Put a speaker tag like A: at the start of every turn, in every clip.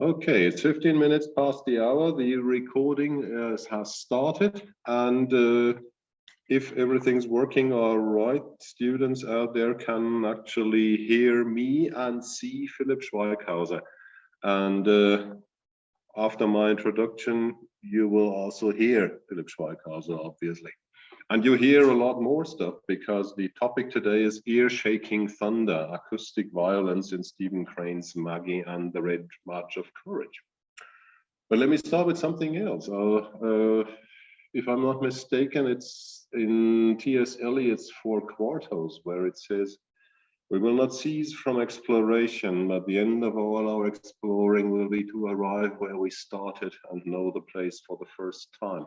A: Okay, it's 15 minutes past the hour. The recording has started, and if everything's working all right, students out there can actually hear me and see Philipp Schweighauser. And after my introduction, you will also hear Philipp Schweighauser, obviously. And you hear a lot more stuff because the topic today is Earshaking Thunder, Acoustic Violence in Stephen Crane's Maggie and the Red March of Courage. But let me start with something else. If I'm not mistaken, it's in T.S. Eliot's Four Quartos, where it says, "We will not cease from exploration, but the end of all our exploring will be to arrive where we started and know the place for the first time."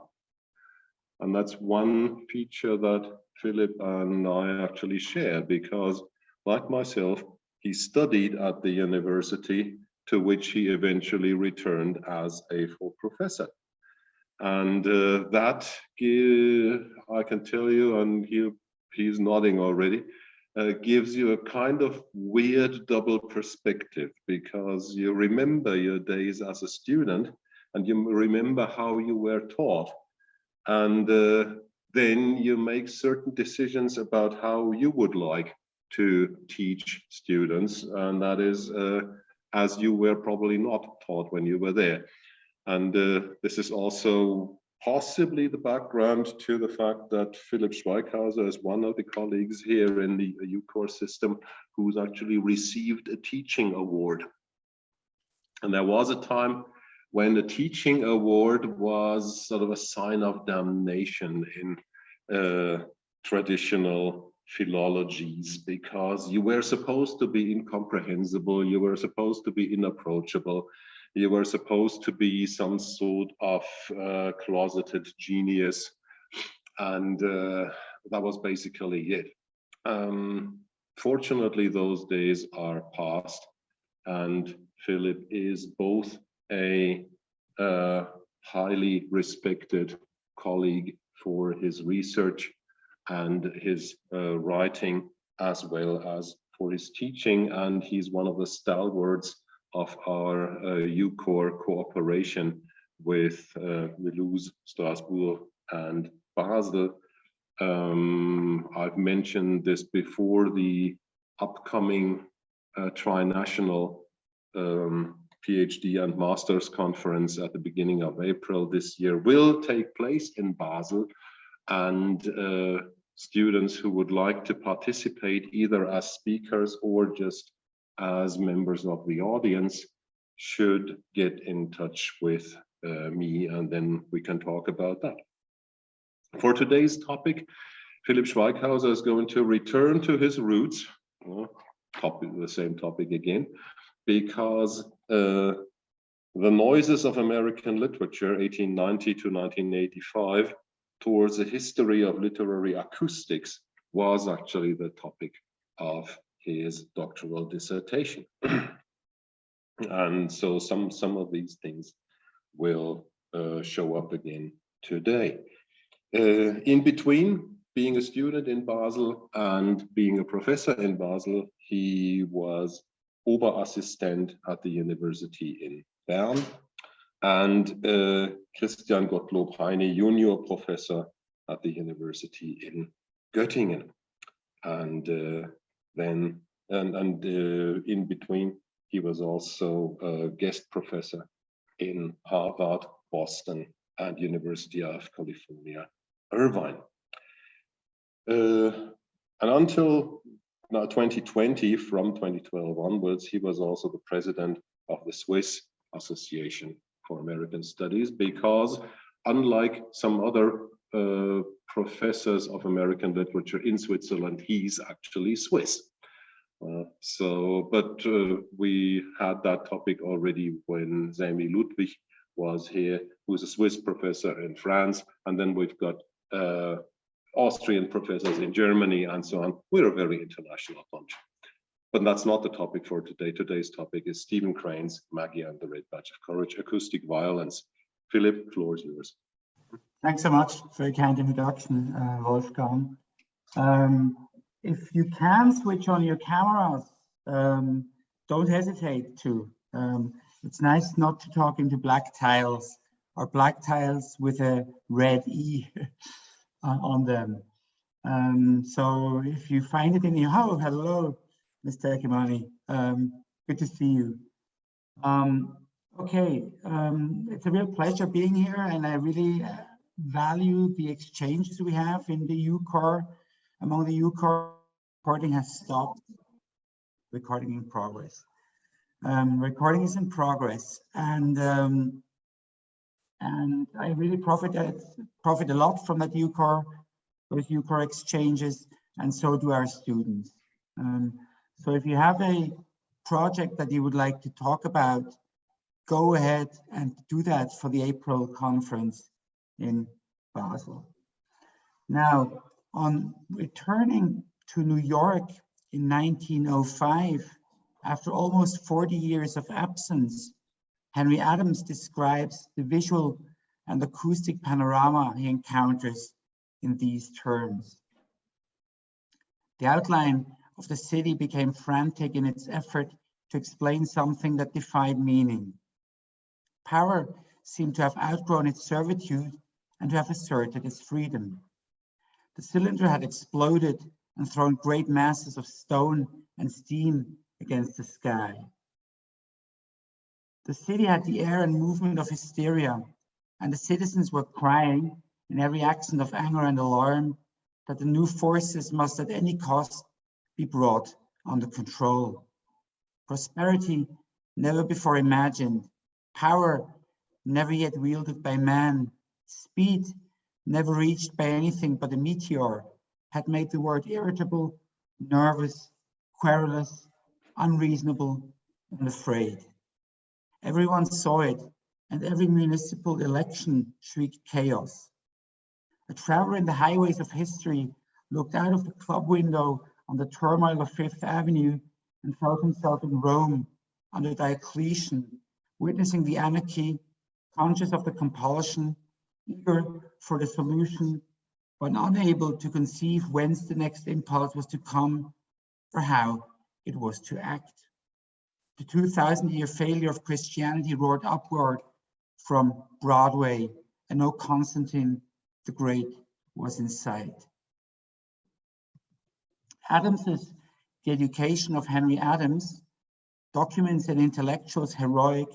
A: And that's one feature that Philipp and I actually share, because like myself, he studied at the university to which he eventually returned as a full professor. And that, I can tell you, and he's nodding already, gives you a kind of weird double perspective, because you remember your days as a student and you remember how you were taught. And then you make certain decisions about how you would like to teach students, and that is as you were probably not taught when you were there. And this is also possibly the background to the fact that Philipp Schweighauser is one of the colleagues here in the UCOR system who's actually received a teaching award. And there was a time when the teaching award was sort of a sign of damnation in traditional philologies, because you were supposed to be incomprehensible, you were supposed to be inapproachable, you were supposed to be some sort of closeted genius, and that was basically it. Fortunately, those days are past, and Philipp is both a highly respected colleague for his research and his writing, as well as for his teaching, and he's one of the stalwarts of our UCOR cooperation with Toulouse, Strasbourg, and Basel. I've mentioned this before. The upcoming trinational PhD and Master's Conference at the beginning of April this year will take place in Basel, and students who would like to participate either as speakers or just as members of the audience should get in touch with me, and then we can talk about that. For today's topic, Philipp Schweighauser is going to return to his roots, the same topic again, because the noises of American literature, 1890 to 1985, towards a history of literary acoustics, was actually the topic of his doctoral dissertation. And so some of these things will show up again today. In between being a student in Basel and being a professor in Basel, he was Oberassistent at the University in Bern, and Christian Gottlob Heine, Junior Professor at the University in Göttingen. And in between, he was also a guest professor in Harvard, Boston, and University of California, Irvine. And until now, 2020, from 2012 onwards, he was also the president of the Swiss Association for American Studies, because unlike some other professors of American literature in Switzerland, he's actually Swiss. But we had that topic already when Sami Ludwig was here, who's a Swiss professor in France, and then we've got Austrian professors in Germany and so on. We're a very international bunch. But that's not the topic for today. Today's topic is Stephen Crane's Maggie and the Red Badge of Courage, Acoustic Violence. Philipp, floor is yours.
B: Thanks so much for a kind introduction, Wolfgang. If you can switch on your cameras, don't hesitate to. it's nice not to talk into black tiles or black tiles with a red E on them. So if you find it in your, oh, hello, Mr. Kimani, good to see you. Okay, it's a real pleasure being here, and I really value the exchanges we have in the UCAR. Among the UCAR, recording has stopped. Recording in progress. Recording is in progress, and I really profit a lot from that UCAR, those UCAR exchanges, and so do our students. So if you have a project that you would like to talk about, go ahead and do that for the April conference in Basel. Now, on returning to New York in 1905, after almost 40 years of absence, Henry Adams describes the visual and acoustic panorama he encounters in these terms. The outline of the city became frantic in its effort to explain something that defied meaning. Power seemed to have outgrown its servitude and to have asserted its freedom. The cylinder had exploded and thrown great masses of stone and steam against the sky. The city had the air and movement of hysteria, and the citizens were crying in every accent of anger and alarm that the new forces must at any cost be brought under control. Prosperity never before imagined, power never yet wielded by man, speed never reached by anything but a meteor, had made the world irritable, nervous, querulous, unreasonable, and afraid. Everyone saw it, and every municipal election shrieked chaos. A traveler in the highways of history looked out of the club window on the turmoil of Fifth Avenue and felt himself in Rome under Diocletian, witnessing the anarchy, conscious of the compulsion, eager for the solution, but unable to conceive whence the next impulse was to come or how it was to act. The 2,000-year failure of Christianity roared upward from Broadway, and no Constantine the Great was in sight. Adams's The Education of Henry Adams documents an intellectual's heroic,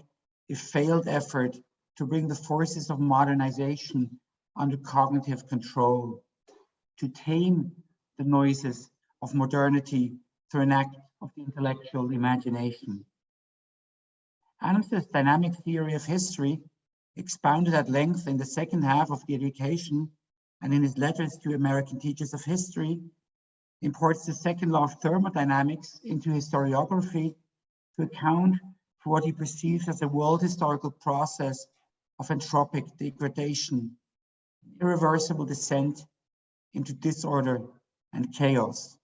B: if failed, effort to bring the forces of modernization under cognitive control, to tame the noises of modernity through an act of the intellectual imagination. Adams's dynamic theory of history, expounded at length in the second half of The Education and in his letters to American teachers of history, imports the second law of thermodynamics into historiography to account for what he perceives as a world historical process of entropic degradation, irreversible descent into disorder and chaos.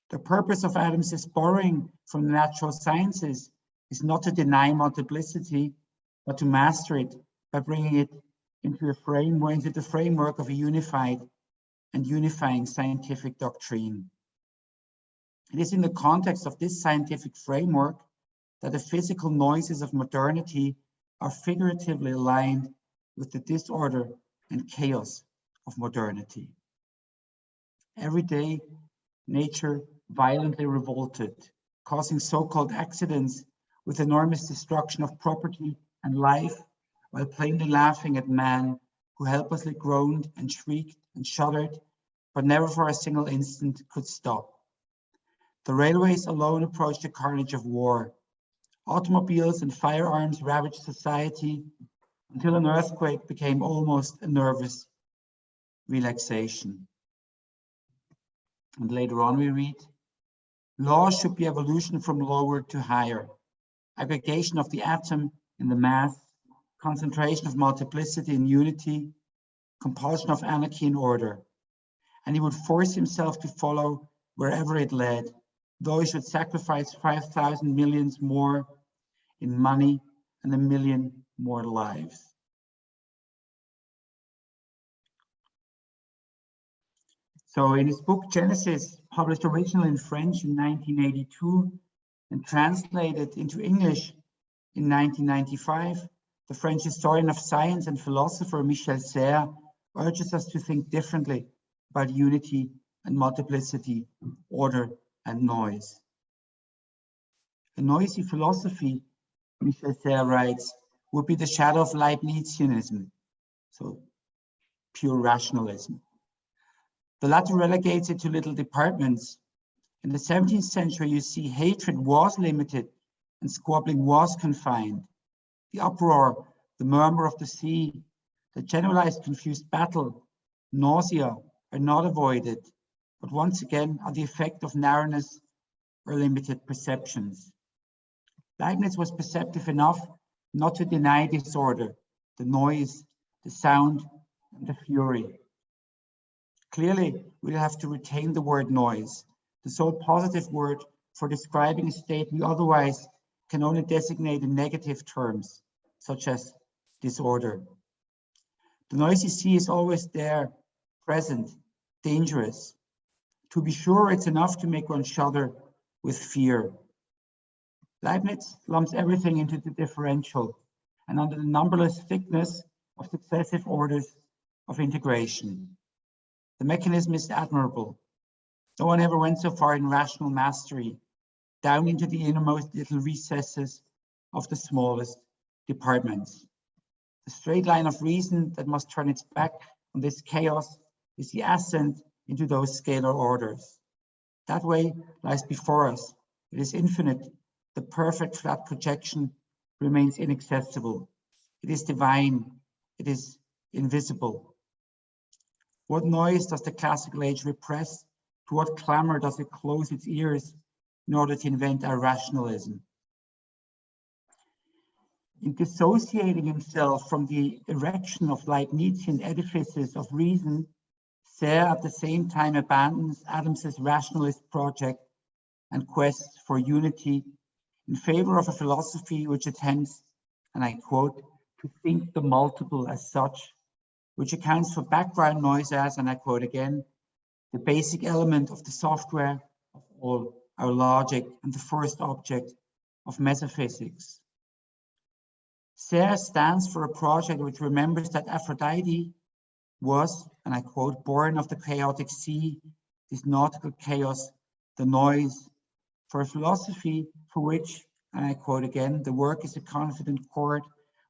B: The purpose of Adams's borrowing from the natural sciences is not to deny multiplicity, but to master it by bringing it into the framework of a unified and unifying scientific doctrine. It is in the context of this scientific framework that the physical noises of modernity are figuratively aligned with the disorder and chaos of modernity. Every day, nature violently revolted, causing so-called accidents with enormous destruction of property and life, while plainly laughing at man who helplessly groaned and shrieked and shuddered, but never for a single instant could stop. The railways alone approached the carnage of war. Automobiles and firearms ravaged society until an earthquake became almost a nervous relaxation. And later on we read, law should be evolution from lower to higher, aggregation of the atom in the mass, concentration of multiplicity in unity, compulsion of anarchy in order. And he would force himself to follow wherever it led, though he should sacrifice 5,000 millions more in money and 1 million more lives. So in his book Genesis, published originally in French in 1982 and translated into English In 1995, the French historian of science and philosopher Michel urges us to think differently about unity and multiplicity, order and noise. A noisy philosophy, Michel writes, would be the shadow of Leibnizianism, so pure rationalism. The latter relegates it to little departments. In the 17th century, you see hatred was limited and squabbling was confined. The uproar, the murmur of the sea, the generalized confused battle, nausea are not avoided, but once again are the effect of narrowness or limited perceptions. Leibniz was perceptive enough not to deny disorder, the noise, the sound, and the fury. Clearly, we'll have to retain the word noise, the sole positive word for describing a state we otherwise can only designate in negative terms, such as disorder. The noisy sea is always there, present, dangerous. To be sure, it's enough to make one shudder with fear. Leibniz lumps everything into the differential and under the numberless thickness of successive orders of integration. The mechanism is admirable. No one ever went so far in rational mastery, down into the innermost little recesses of the smallest departments. The straight line of reason that must turn its back on this chaos is the ascent into those scalar orders. That way lies before us. It is infinite. The perfect flat projection remains inaccessible. It is divine. It is invisible. What noise does the classical age repress? To what clamor does it close its ears in order to invent our rationalism? In dissociating himself from the erection of Leibnizian edifices of reason, Serre at the same time abandons Adams's rationalist project and quest for unity in favor of a philosophy which attempts, and I quote, to think the multiple as such, which accounts for background noise as, and I quote again, the basic element of the software of all our logic and the first object of metaphysics. Serre stands for a project which remembers that Aphrodite was, and I quote, born of the chaotic sea, this nautical chaos, the noise, for a philosophy for which, and I quote again, the work is a confident chord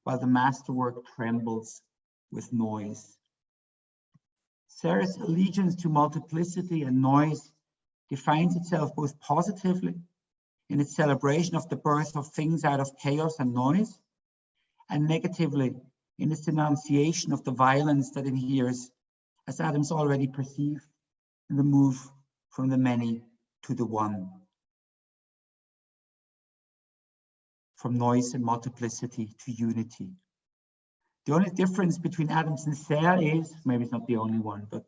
B: while the masterwork trembles with noise. Serre's allegiance to multiplicity and noise defines itself both positively in its celebration of the birth of things out of chaos and noise, and negatively in its denunciation of the violence that inheres, as Adams already perceived, in the move from the many to the one. From noise and multiplicity to unity. The only difference between Adams and Serre is, maybe it's not the only one, but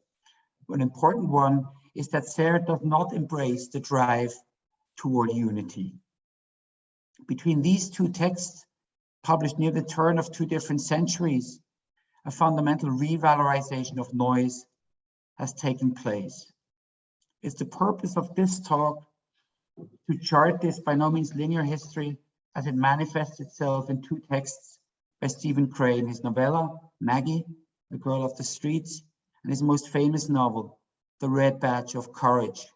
B: an important one, is that Serre does not embrace the drive toward unity. Between these two texts, published near the turn of two different centuries, a fundamental revalorization of noise has taken place. It's the purpose of this talk to chart this by no means linear history as it manifests itself in two texts by Stephen Gray in his novella, Maggie, The Girl of the Streets, and his most famous novel, The Red Badge of Courage.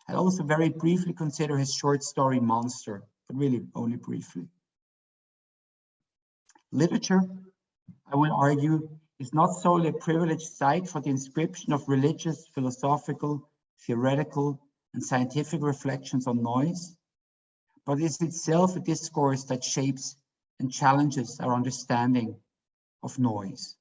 B: I'll also very briefly consider his short story, Monster, but really only briefly. Literature, I will argue, is not solely a privileged site for the inscription of religious, philosophical, theoretical, and scientific reflections on noise, but is itself a discourse that shapes and challenges our understanding of noise.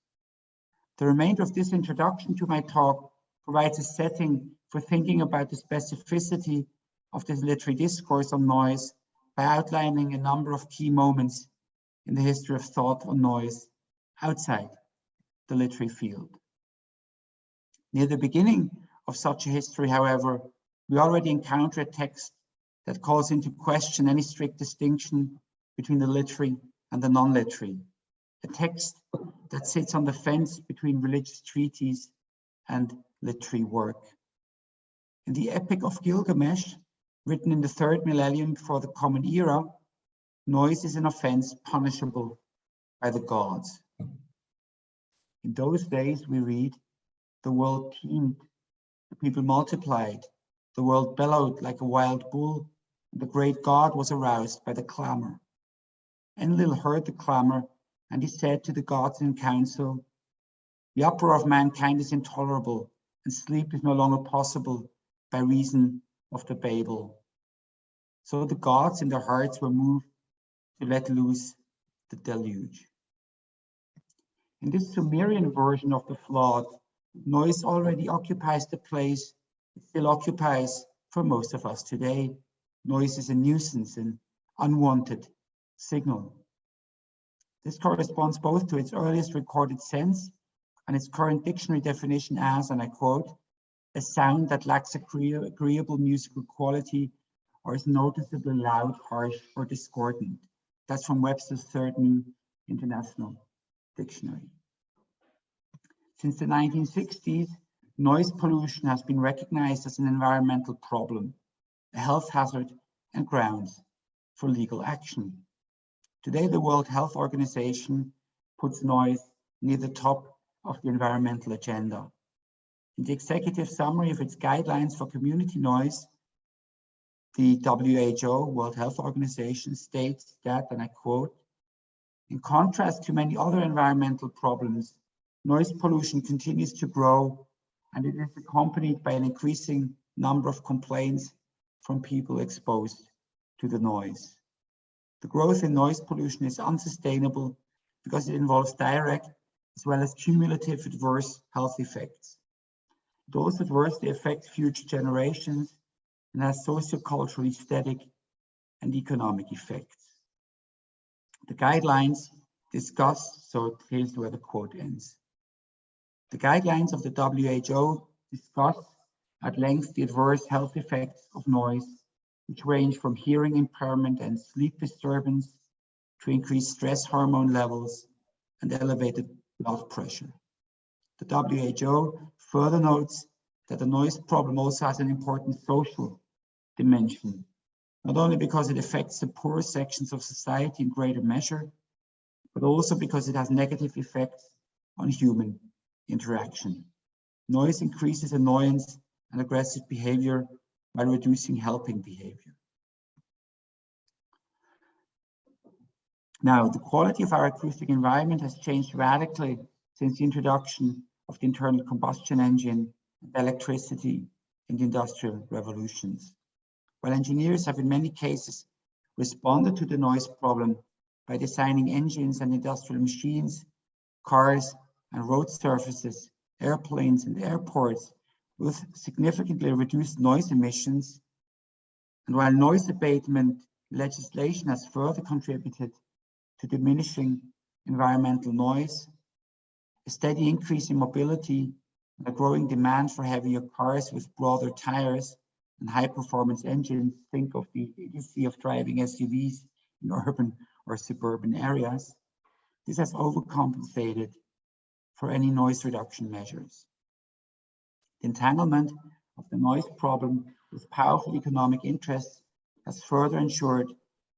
B: The remainder of this introduction to my talk provides a setting for thinking about the specificity of this literary discourse on noise by outlining a number of key moments in the history of thought on noise outside the literary field. Near the beginning of such a history, however, we already encounter a text that calls into question any strict distinction between the literary and the non-literary, a text that sits on the fence between religious treatise and literary work. In the Epic of Gilgamesh, written in the 3rd millennium before the Common Era, noise is an offense punishable by the gods. In those days, we read, the world teemed, the people multiplied, the world bellowed like a wild bull, and the great God was aroused by the clamor. Enlil heard the clamor, and he said to the gods in council, the uproar of mankind is intolerable, and sleep is no longer possible by reason of the Babel. So the gods in their hearts were moved to let loose the deluge. In this Sumerian version of the flood, noise already occupies the place it still occupies for most of us today. Noise is a nuisance, an unwanted signal. This corresponds both to its earliest recorded sense and its current dictionary definition as, and I quote, a sound that lacks agreeable musical quality or is noticeably loud, harsh, or discordant. That's from Webster's Third New International Dictionary. Since the 1960s, noise pollution has been recognized as an environmental problem, a health hazard, and grounds for legal action. Today, the World Health Organization puts noise near the top of the environmental agenda. In the executive summary of its guidelines for community noise, the WHO, World Health Organization, states that, and I quote, in contrast to many other environmental problems, noise pollution continues to grow, and it is accompanied by an increasing number of complaints from people exposed to the noise. The growth in noise pollution is unsustainable because it involves direct as well as cumulative adverse health effects. It also adversely affects future generations and has sociocultural, aesthetic, and economic effects. The guidelines discuss, so here's where the quote ends. The guidelines of the WHO discuss at length the adverse health effects of noise, which range from hearing impairment and sleep disturbance to increased stress hormone levels and elevated blood pressure. The WHO further notes that the noise problem also has an important social dimension, not only because it affects the poorer sections of society in greater measure, but also because it has negative effects on human interaction. Noise increases annoyance and aggressive behavior while reducing helping behavior. Now, the quality of our acoustic environment has changed radically since the introduction of the internal combustion engine and electricity in the industrial revolutions. While engineers have in many cases responded to the noise problem by designing engines and industrial machines, cars and road surfaces, airplanes and airports with significantly reduced noise emissions, and while noise abatement legislation has further contributed to diminishing environmental noise, a steady increase in mobility and a growing demand for heavier cars with broader tires and high-performance engines, think of the idiocy of driving SUVs in urban or suburban areas, this has overcompensated for any noise reduction measures. The entanglement of the noise problem with powerful economic interests has further ensured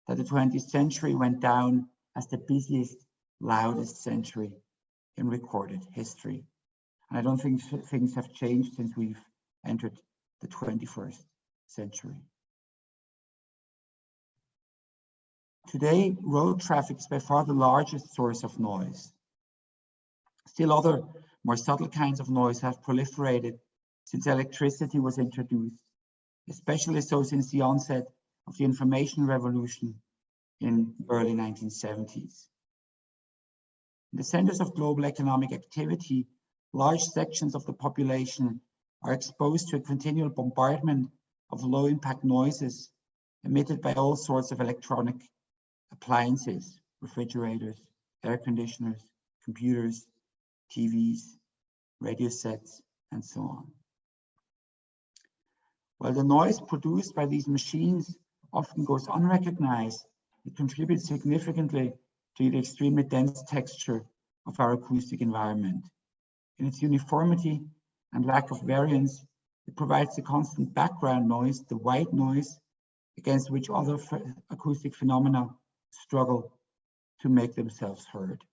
B: that the 20th century went down as the busiest, loudest century in recorded history. And I don't think things have changed since we've entered the 21st century. Today, road traffic is by far the largest source of noise. Still, other more subtle kinds of noise have proliferated since electricity was introduced, especially so since the onset of the information revolution in the early 1970s. In the centers of global economic activity, large sections of the population are exposed to a continual bombardment of low-impact noises emitted by all sorts of electronic appliances, refrigerators, air conditioners, computers, TVs, radio sets, and so on. While the noise produced by these machines often goes unrecognized, it contributes significantly to the extremely dense texture of our acoustic environment. In its uniformity and lack of variance, it provides the constant background noise, the white noise, against which other acoustic phenomena struggle to make themselves heard.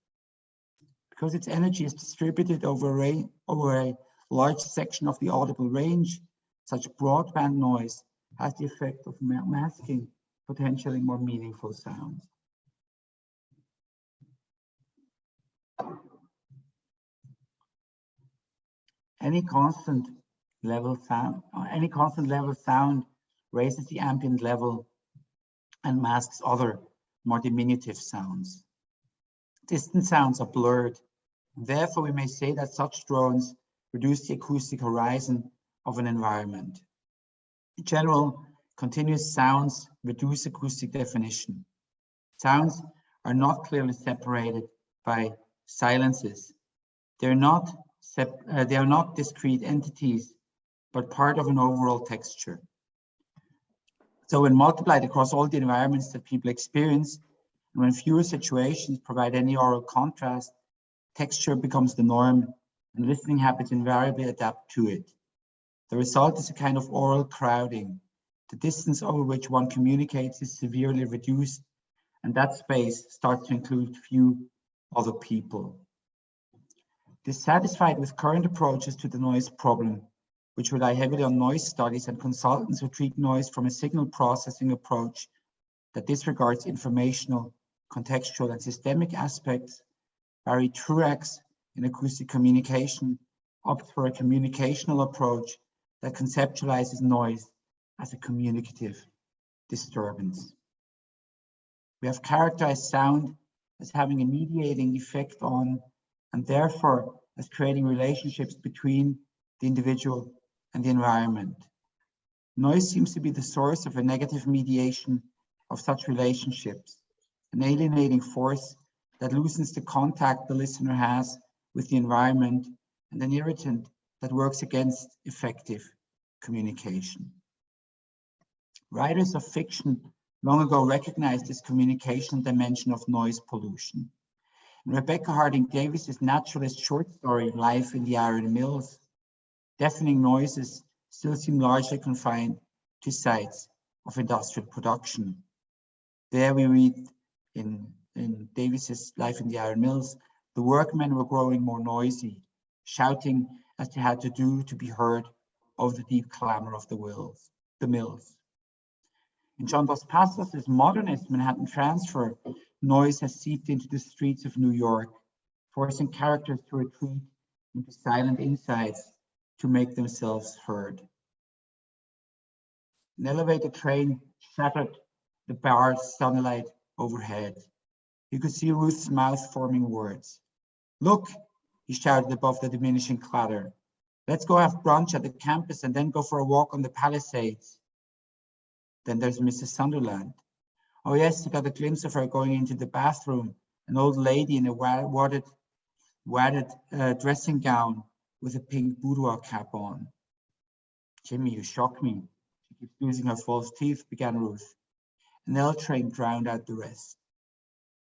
B: Because its energy is distributed over a large section of the audible range, such broadband noise has the effect of masking potentially more meaningful sounds. Any constant level sound raises the ambient level and masks other, more diminutive sounds. Distant sounds are blurred. Therefore, we may say that such drones reduce the acoustic horizon of an environment. In general, continuous sounds reduce acoustic definition. Sounds are not clearly separated by silences. They are not discrete entities, but part of an overall texture. So when multiplied across all the environments that people experience, and when fewer situations provide any oral contrast, texture becomes the norm, and listening habits invariably adapt to it. The result is a kind of oral crowding. The distance over which one communicates is severely reduced, and that space starts to include few other people. Dissatisfied with current approaches to the noise problem, which rely heavily on noise studies and consultants who treat noise from a signal processing approach that disregards informational, contextual, and systemic aspects, Barry Truax in acoustic communication opts for a communicational approach that conceptualizes noise as a communicative disturbance. We have characterized sound as having a mediating effect on, and therefore as creating relationships between the individual and the environment. Noise seems to be the source of a negative mediation of such relationships, an alienating force that loosens the contact the listener has with the environment, and an irritant that works against effective communication. Writers of fiction long ago recognized this communicational dimension of noise pollution. In Rebecca Harding Davis's naturalist short story, Life in the Iron Mills, deafening noises still seem largely confined to sites of industrial production. There we read in Davis's Life in the Iron Mills, the workmen were growing more noisy, shouting as they had to do to be heard over the deep clamor of the mills. In John Dos Passos' modernist Manhattan Transfer, noise has seeped into the streets of New York, forcing characters to retreat into silent insides to make themselves heard. An elevated train shattered the barred sunlight overhead. You could see Ruth's mouth forming words. "Look," he shouted above the diminishing clatter. "Let's go have brunch at the campus and then go for a walk on the Palisades." Then there's Mrs. Sunderland. Oh yes, he got a glimpse of her going into the bathroom, an old lady in a wadded dressing gown with a pink boudoir cap on. "Jimmy, you shock me. She keeps losing her false teeth," began Ruth. An L train drowned out the rest.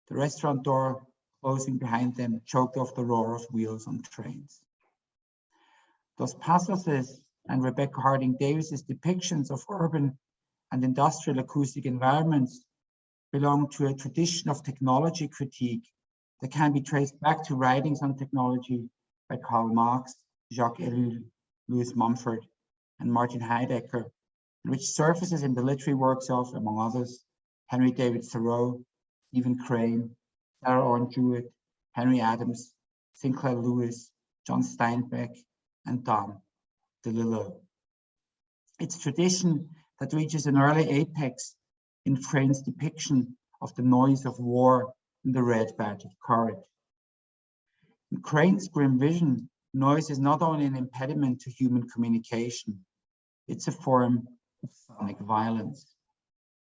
B: The restaurant door closing behind them choked off the roar of wheels on trains. Dos Passos' and Rebecca Harding Davis's depictions of urban and industrial acoustic environments belong to a tradition of technology critique that can be traced back to writings on technology by Karl Marx, Jacques Ellul, Louis Mumford, and Martin Heidegger, and which surfaces in the literary works of, among others, Henry David Thoreau, Stephen Crane, Sarah Orne Jewett, Henry Adams, Sinclair Lewis, John Steinbeck, and Don DeLillo. It's tradition that reaches an early apex in Crane's depiction of the noise of war in The Red Badge of Courage. In Crane's grim vision, noise is not only an impediment to human communication, it's a form of sonic violence.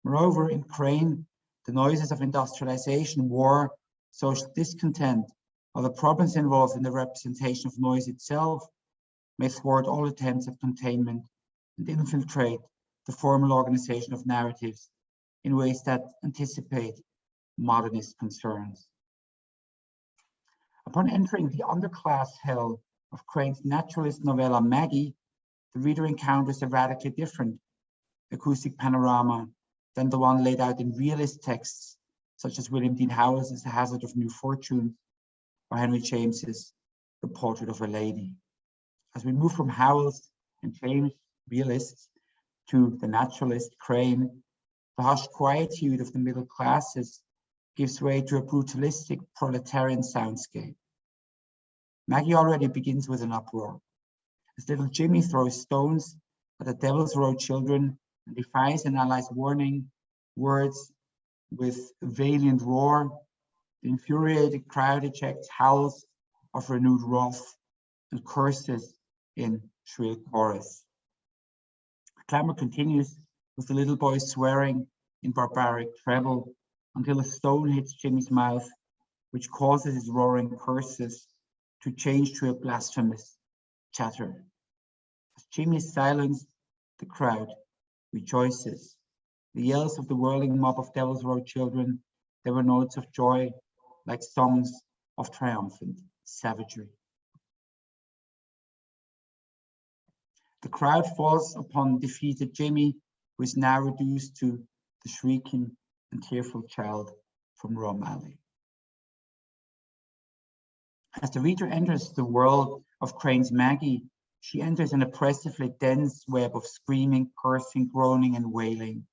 B: Moreover, in Crane, the noises of industrialization, war, social discontent, or the problems involved in the representation of noise itself may thwart all attempts at containment and infiltrate the formal organization of narratives in ways that anticipate modernist concerns. Upon entering the underclass hell of Crane's naturalist novella Maggie, the reader encounters a radically different acoustic panorama than the one laid out in realist texts such as William Dean Howell's The Hazard of New Fortunes, or Henry James's The Portrait of a Lady. As we move from Howell's and James realists to the naturalist Crane, the hushed quietude of the middle classes gives way to a brutalistic proletarian soundscape. Maggie already begins with an uproar. As little Jimmy throws stones at the Devil's Road children and defies an ally's warning words with a valiant roar, the infuriated crowd ejects howls of renewed wrath and curses in shrill chorus. The clamor continues with the little boy swearing in barbaric treble until a stone hits Jimmy's mouth, which causes his roaring curses to change to a blasphemous chatter. As Jimmy is silenced, the crowd rejoices. The yells of the whirling mob of Devil's Road children, they were notes of joy, like songs of triumphant savagery. The crowd falls upon defeated Jimmy, who is now reduced to the shrieking and tearful child from Rum Alley. As the reader enters the world of Crane's Maggie, she enters an oppressively dense web of screaming, cursing, groaning, and wailing.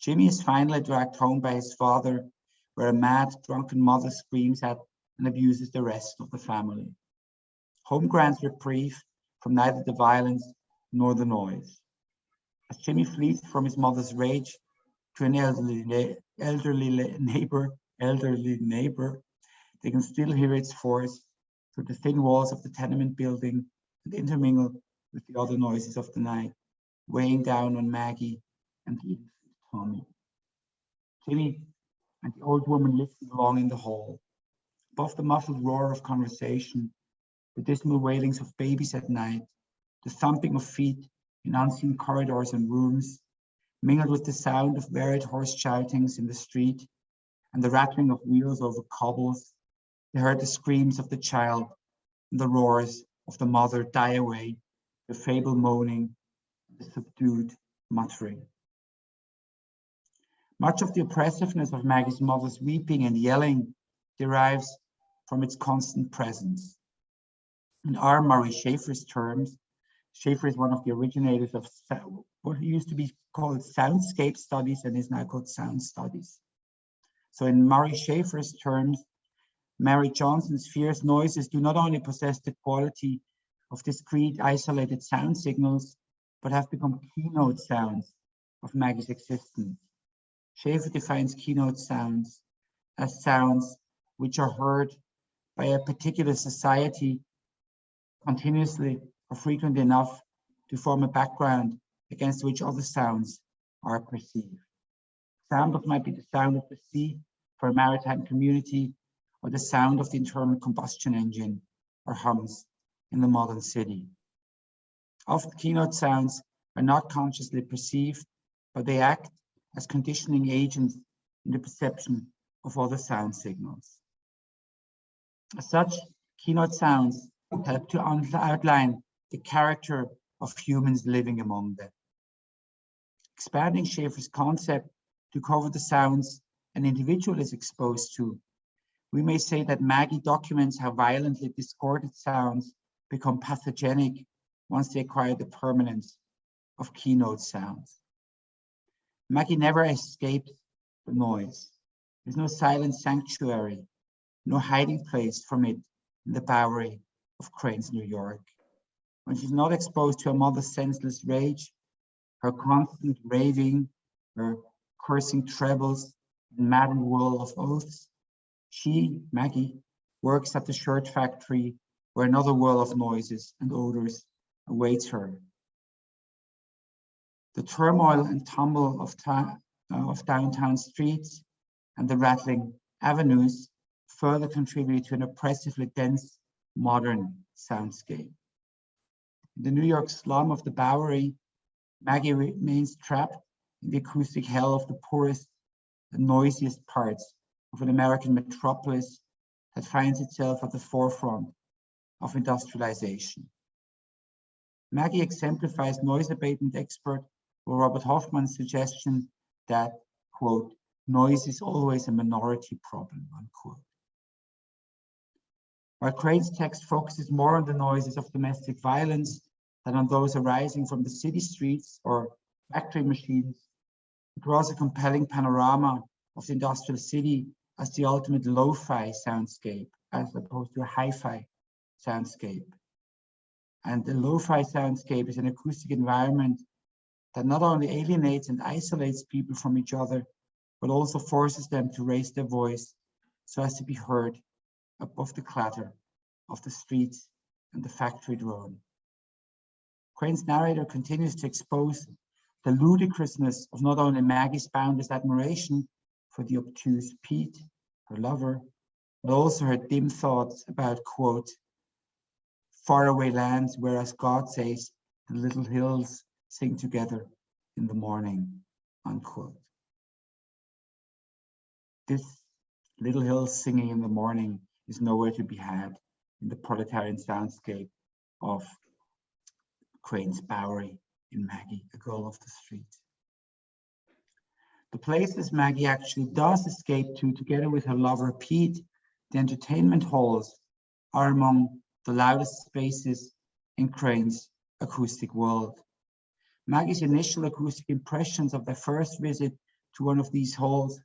B: Jimmy is finally dragged home by his father, where a mad, drunken mother screams at and abuses the rest of the family. Home grants reprieve from neither the violence nor the noise. As Jimmy flees from his mother's rage to an elderly neighbor, they can still hear its force through the thin walls of the tenement building and intermingle with the other noises of the night, weighing down on Maggie and the infant Tommy. Jimmy and the old woman listen along in the hall. Above the muffled roar of conversation, the dismal wailings of babies at night, the thumping of feet in unseen corridors and rooms, mingled with the sound of varied hoarse shoutings in the street and the rattling of wheels over cobbles, they heard the screams of the child and the roars of the mother die away, the feeble moaning, the subdued muttering. Much of the oppressiveness of Maggie's mother's weeping and yelling derives from its constant presence. In R. Murray Schafer's terms, Schafer is one of the originators of what used to be called soundscape studies and is now called sound studies. So in Murray Schafer's terms, Mary Johnson's fierce noises do not only possess the quality of discrete, isolated sound signals, but have become keynote sounds of Maggie's existence. Schafer defines keynote sounds as sounds which are heard by a particular society continuously or frequently enough to form a background against which other sounds are perceived. Sound that might be the sound of the sea for a maritime community, or the sound of the internal combustion engine or hums in the modern city. Often keynote sounds are not consciously perceived, but they act as conditioning agents in the perception of other sound signals. As such, keynote sounds help to outline the character of humans living among them. Expanding Schafer's concept to cover the sounds an individual is exposed to, we may say that Maggie documents how violently discordant sounds become pathogenic once they acquire the permanence of keynote sounds. Maggie never escapes the noise. There's no silent sanctuary, no hiding place from it in the Bowery of Crane's New York. When she's not exposed to her mother's senseless rage, her constant raving, her cursing trebles, and maddened whirl of oaths, she, Maggie, works at the shirt factory where another whirl of noises and odors awaits her. The turmoil and tumble of downtown streets and the rattling avenues further contribute to an oppressively dense modern soundscape. In the New York slum of the Bowery, Maggie remains trapped in the acoustic hell of the poorest and noisiest parts of an American metropolis that finds itself at the forefront of industrialization. Maggie exemplifies noise abatement expert Robert Hoffman's suggestion that, quote, noise is always a minority problem, unquote. While Crane's text focuses more on the noises of domestic violence than on those arising from the city streets or factory machines, it draws a compelling panorama of the industrial city as the ultimate lo-fi soundscape, as opposed to a hi-fi soundscape. And the lo-fi soundscape is an acoustic environment that not only alienates and isolates people from each other, but also forces them to raise their voice so as to be heard above the clatter of the streets and the factory drone. Crane's narrator continues to expose the ludicrousness of not only Maggie's boundless admiration for the obtuse Pete, her lover, but also her dim thoughts about, quote, faraway lands, whereas God says the little hills sing together in the morning, unquote. This little hills singing in the morning is nowhere to be had in the proletarian soundscape of Crane's Bowery in Maggie, a girl of the street. The places Maggie actually does escape to, together with her lover Pete, the entertainment halls, are among the loudest spaces in Crane's acoustic world. Maggie's initial acoustic impressions of their first visit to one of these halls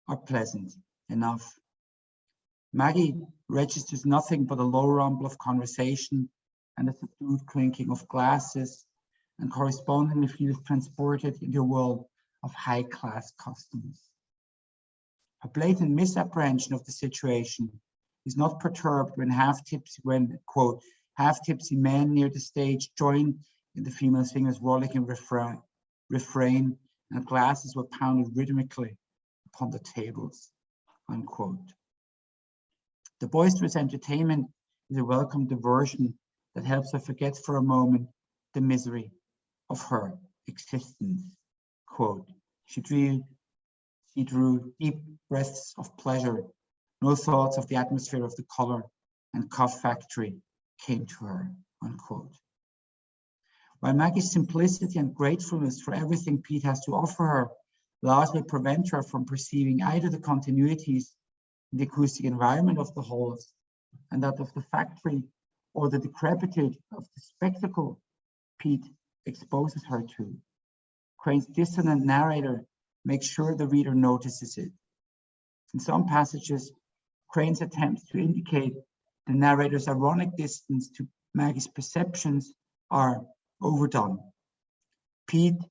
B: are pleasant enough. Maggie registers nothing but a low rumble of conversation and a subdued clinking of glasses, and correspondingly feels transported into a world of high-class customs. Her blatant misapprehension of the situation is not perturbed when quote, half-tipsy men near the stage join in the female singer's rollicking refrain, and glasses were pounded rhythmically upon the tables, unquote. The boisterous entertainment is a welcome diversion that helps her forget for a moment the misery of her existence. Quote, she drew deep breaths of pleasure. No thoughts of the atmosphere of the color and cough factory came to her, unquote. While Maggie's simplicity and gratefulness for everything Pete has to offer her largely prevent her from perceiving either the continuities in the acoustic environment of the halls and that of the factory, or the decrepitude of the spectacle Pete exposes her to, Crane's dissonant narrator makes sure the reader notices it. In some passages, Crane's attempts to indicate the narrator's ironic distance to Maggie's perceptions are overdone. Pete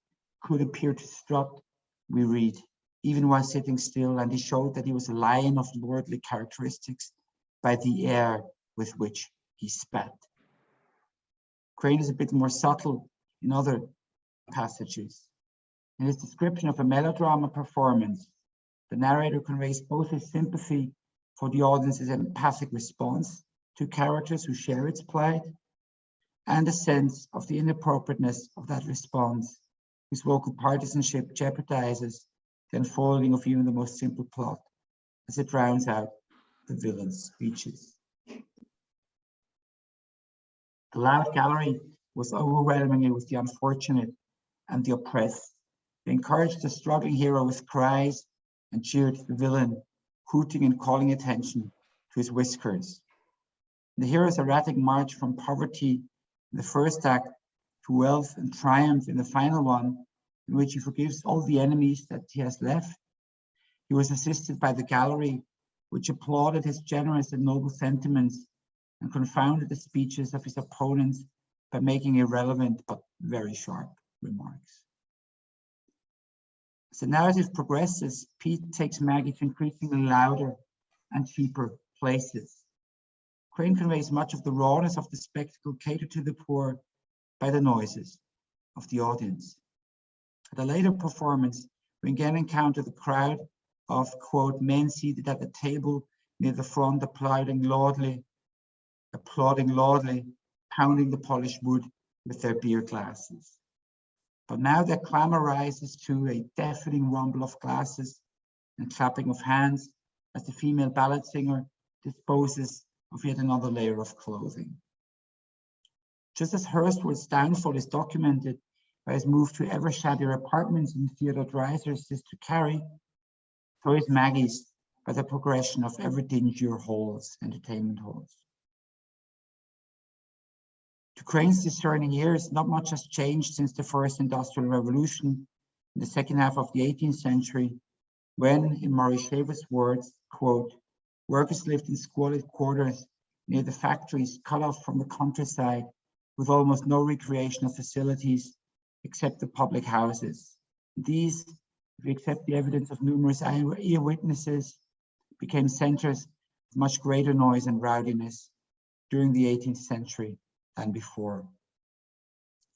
B: could appear to strut, we read, even while sitting still, and he showed that he was a lion of lordly characteristics by the air with which he spat. Crane is a bit more subtle in other passages. In his description of a melodrama performance, the narrator conveys both his sympathy for the audience's empathic response to characters who share its plight, and a sense of the inappropriateness of that response, whose vocal partisanship jeopardizes the unfolding of even the most simple plot, as it drowns out the villain's speeches. The loud gallery was overwhelmingly with the unfortunate and the oppressed. They encouraged the struggling hero with cries and cheered the villain, hooting and calling attention to his whiskers. The hero's erratic march from poverty in the first act to wealth and triumph in the final one, in which he forgives all the enemies that he has left. He was assisted by the gallery, which applauded his generous and noble sentiments and confounded the speeches of his opponents by making irrelevant but very sharp remarks. As the narrative progresses, Pete takes Maggie to increasingly louder and cheaper places. Crane conveys much of the rawness of the spectacle catered to the poor by the noises of the audience. At a later performance, we again encounter the crowd of, quote, men seated at the table near the front, applauding loudly, pounding the polished wood with their beer glasses. But now their clamor rises to a deafening rumble of glasses and clapping of hands as the female ballad singer disposes of yet another layer of clothing. Just as Hurstwood's downfall is documented by his move to ever shabbier apartments in Theodore Dreiser's Sister Carrie, So is Maggie's by the progression of ever dingier halls, entertainment halls. To Crane's discerning ears, not much has changed since the first industrial revolution in the second half of the 18th century, when, in Maurice Schafer's words, quote, workers lived in squalid quarters near the factories, cut off from the countryside, with almost no recreational facilities except the public houses. These, if we accept the evidence of numerous ear witnesses, became centers of much greater noise and rowdiness during the 18th century than before,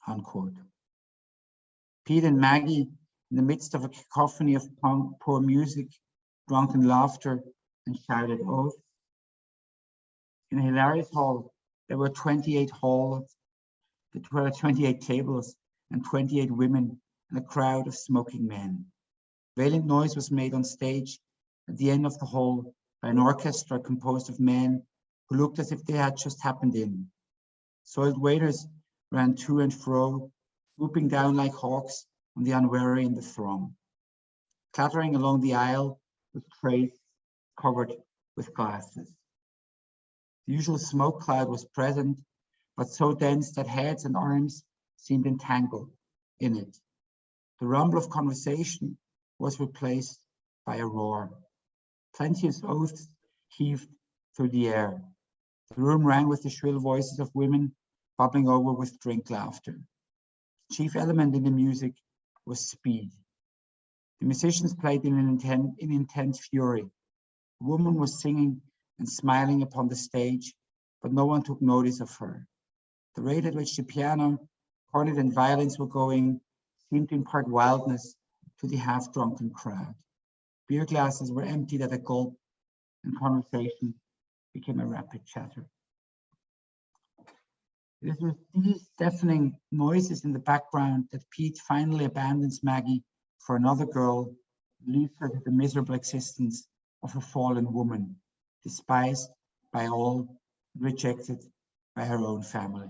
B: unquote. Pete and Maggie, in the midst of a cacophony of poor music, drunken laughter, and shouted oaths. In a hilarious hall, there were 28 tables and 28 women and a crowd of smoking men. Valiant noise was made on stage at the end of the hall by an orchestra composed of men who looked as if they had just happened in. Soiled waiters ran to and fro, swooping down like hawks on the unwary in the throng. Clattering along the aisle with trays covered with glasses. The usual smoke cloud was present, but so dense that heads and arms seemed entangled in it. The rumble of conversation was replaced by a roar. Plenteous oaths heaved through the air. The room rang with the shrill voices of women bubbling over with drink laughter. The chief element in the music was speed. The musicians played in intense fury. A woman was singing and smiling upon the stage, but no one took notice of her. The rate at which the piano, cornet, and violins were going seemed to impart wildness to the half-drunken crowd. Beer glasses were emptied at a gulp, and conversation became a rapid chatter. It is with these deafening noises in the background that Pete finally abandons Maggie for another girl, and leaves her to the miserable existence of a fallen woman, despised by all, rejected by her own family.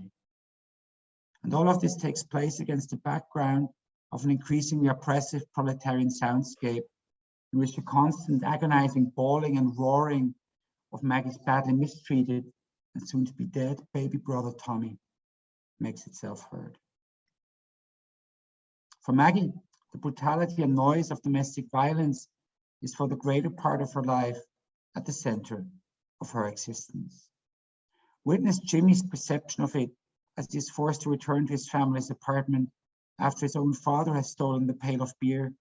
B: And all of this takes place against the background of an increasingly oppressive proletarian soundscape in which the constant agonizing bawling and roaring of Maggie's badly mistreated and soon to be dead baby brother Tommy makes itself heard. For Maggie, the brutality and noise of domestic violence is for the greater part of her life at the center of her existence. Witness Jimmy's perception of it as he is forced to return to his family's apartment after his own father has stolen the pail of beer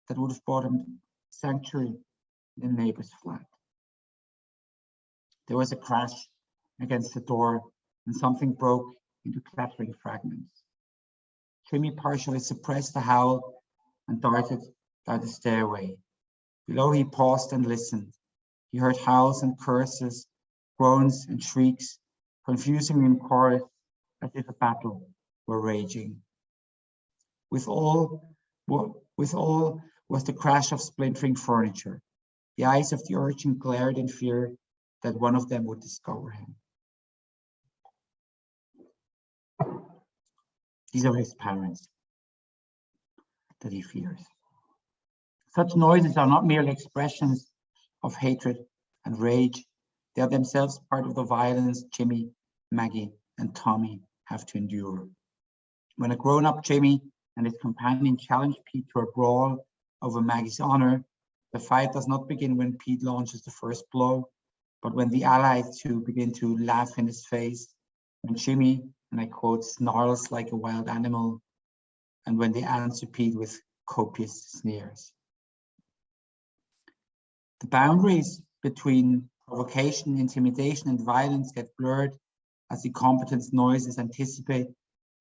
B: that would have bought him sanctuary in the neighbor's flat. There was a crash against the door and something broke into clattering fragments. Jimmy partially suppressed the howl and darted down the stairway. Below he paused and listened. He heard howls and curses, groans and shrieks, confusingly in chorus as if a battle were raging. With all was the crash of splintering furniture. The eyes of the urchin glared in fear that one of them would discover him. These are his parents that he fears. Such noises are not merely expressions of hatred and rage. They are themselves part of the violence Jimmy, Maggie, and Tommy have to endure. When a grown-up Jimmy and his companion challenge Pete to a brawl over Maggie's honor, the fight does not begin when Pete launches the first blow, but when the allied two begin to laugh in his face, when Jimmy, and I quote, snarls like a wild animal, and when they answer Pete with copious sneers. The boundaries between provocation, intimidation, and violence get blurred as incompetence noises anticipate,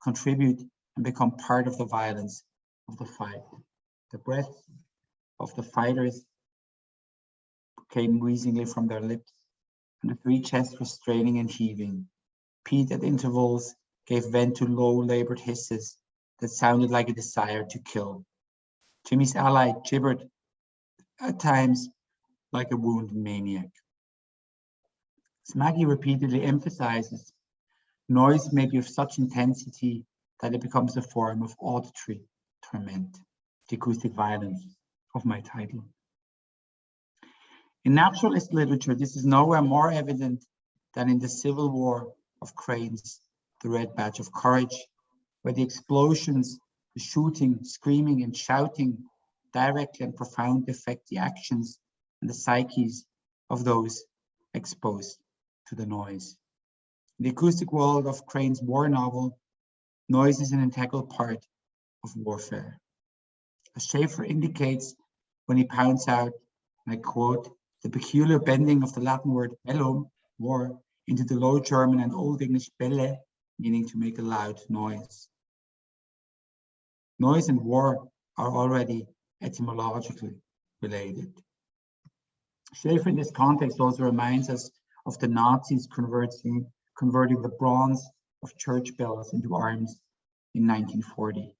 B: contribute, and become part of the violence of the fight. The breath of the fighters came wheezingly from their lips, and the three chests were straining and heaving. Pete at intervals gave vent to low labored hisses that sounded like a desire to kill. Jimmy's ally gibbered at times like a wounded maniac. As Maggie repeatedly emphasizes, noise may be of such intensity that it becomes a form of auditory torment, the acoustic violence of my title. In naturalist literature, this is nowhere more evident than in the Civil War of Cranes, the Red Badge of Courage, where the explosions, the shooting, screaming, and shouting directly and profoundly affect the actions and the psyches of those exposed to the noise. In the acoustic world of Crane's war novel, noise is an integral part of warfare. As Schafer indicates when he points out, and I quote, the peculiar bending of the Latin word bellum, war, into the Low German and Old English belle, meaning to make a loud noise. Noise and war are already etymologically related. Schafer in this context also reminds us of the Nazis converting the bronze of church bells into arms in 1940.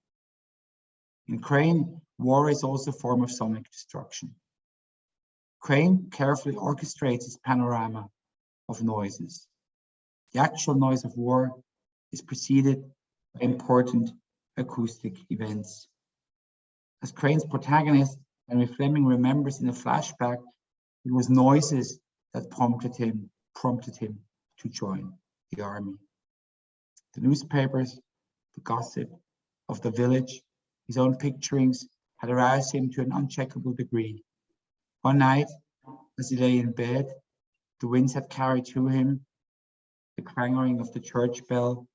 B: In Crane, war is also a form of sonic destruction. Crane carefully orchestrates his panorama of noises. The actual noise of war is preceded by important acoustic events. As Crane's protagonist, Henry Fleming remembers in a flashback, it was noises that prompted him to join the army. The newspapers, the gossip of the village, his own picturings had aroused him to an uncheckable degree. One night, as he lay in bed, the winds had carried to him the clanging of the church bell,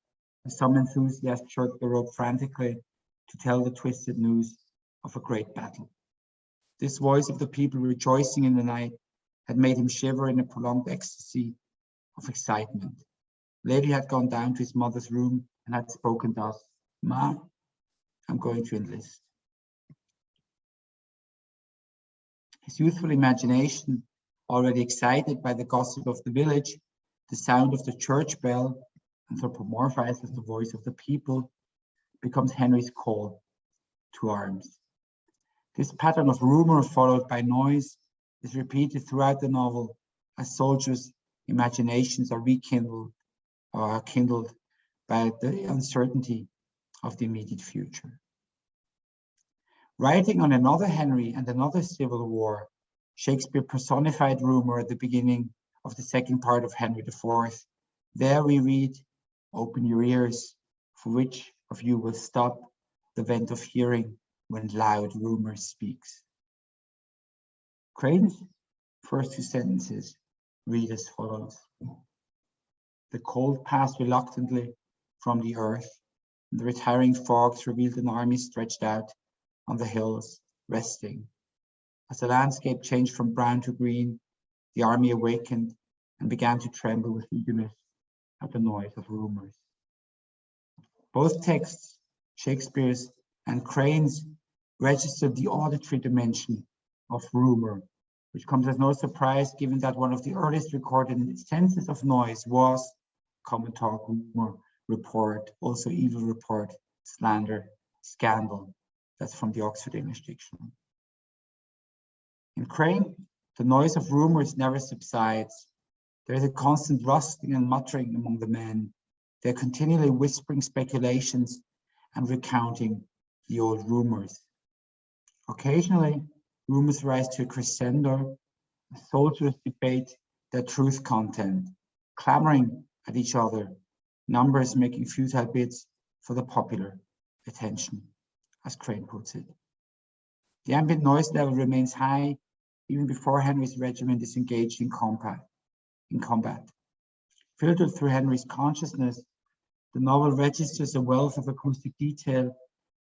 B: and some enthusiast jerked the rope frantically to tell the twisted news of a great battle. This voice of the people rejoicing in the night had made him shiver in a prolonged ecstasy of excitement. Later he had gone down to his mother's room and had spoken thus, "Ma, I'm going to enlist." His youthful imagination, already excited by the gossip of the village, the sound of the church bell, anthropomorphized as the voice of the people, becomes Henry's call to arms. This pattern of rumor followed by noise is repeated throughout the novel as soldiers' imaginations are rekindled or are kindled by the uncertainty of the immediate future. Writing on another Henry and another civil war, Shakespeare personified rumor at the beginning of the second part of Henry IV. There we read, "Open your ears, for which of you will stop the vent of hearing when loud rumor speaks?" Crane's first two sentences read as follows. The cold passed reluctantly from the earth, and the retiring fogs revealed an army stretched out on the hills, resting. As the landscape changed from brown to green, the army awakened and began to tremble with eagerness at the noise of rumors. Both texts, Shakespeare's and Crane's, registered the auditory dimension of rumor, which comes as no surprise given that one of the earliest recorded instances of noise was common talk, rumor, report, also evil report, slander, scandal. That's from the Oxford English Dictionary. In Crane, the noise of rumors never subsides. There is a constant rustling and muttering among the men. They're continually whispering speculations and recounting the old rumors. Occasionally, rumors rise to a crescendo as soldiers debate their truth content, clamoring at each other, numbers making futile bids for the popular attention, as Crane puts it. The ambient noise level remains high even before Henry's regiment is engaged in combat. Filtered through Henry's consciousness, the novel registers a wealth of acoustic detail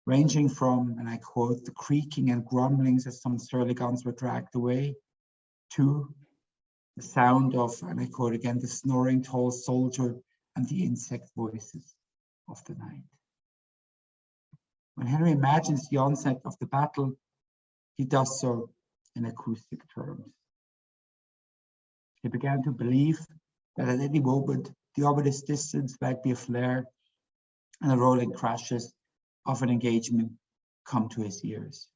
B: ranging from, and I quote, the creaking and grumblings as some surly guns were dragged away, to the sound of, and I quote again, the snoring tall soldier and the insect voices of the night. When Henry imagines the onset of the battle, he does so in acoustic terms. He began to believe that at any moment the ominous distance might be a flare and the rolling crashes of an engagement come to his ears.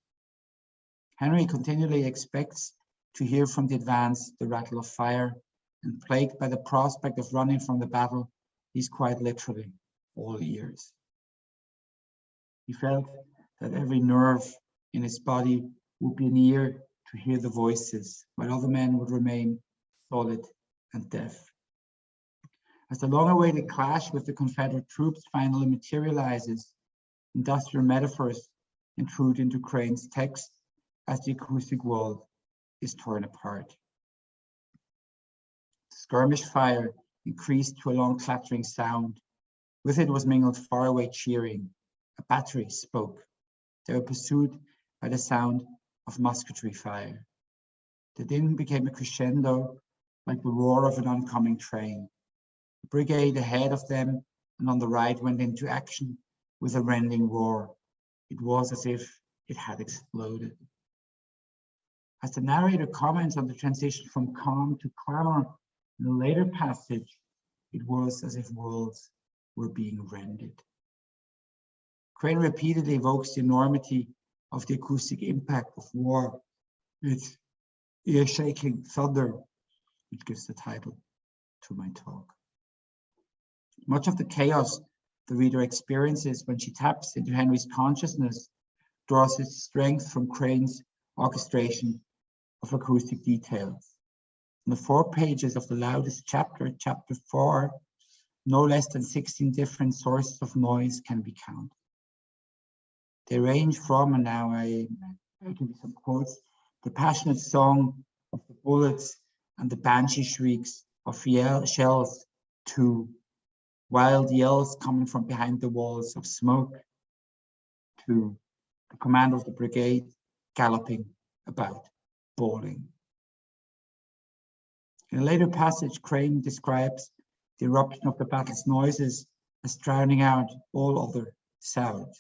B: Henry continually expects to hear from the advance the rattle of fire, and plagued by the prospect of running from the battle, he's quite literally all ears. He felt that every nerve in his body would be an ear to hear the voices, while other men would remain solid and deaf. As the long-awaited clash with the Confederate troops finally materializes, industrial metaphors intrude into Crane's text as the acoustic world is torn apart. The skirmish fire increased to a long clattering sound. With it was mingled faraway cheering. A battery spoke. They were pursued by the sound of musketry fire. The din became a crescendo, like the roar of an oncoming train. The brigade ahead of them and on the right went into action with a rending roar. It was as if it had exploded. As the narrator comments on the transition from calm to clamor in a later passage, it was as if worlds were being rended. Crane repeatedly evokes the enormity of the acoustic impact of war with ear-shaking thunder, which gives the title to my talk. Much of the chaos the reader experiences when she taps into Henry's consciousness draws its strength from Crane's orchestration of acoustic details. In the 4 pages of the loudest chapter, chapter 4, no less than 16 different sources of noise can be counted. They range from, and now I give you some quotes, the passionate song of the bullets and the banshee shrieks of shells to wild yells coming from behind the walls of smoke, to the commander of the brigade galloping about, bawling. In a later passage, Crane describes the eruption of the battle's noises as drowning out all other sounds.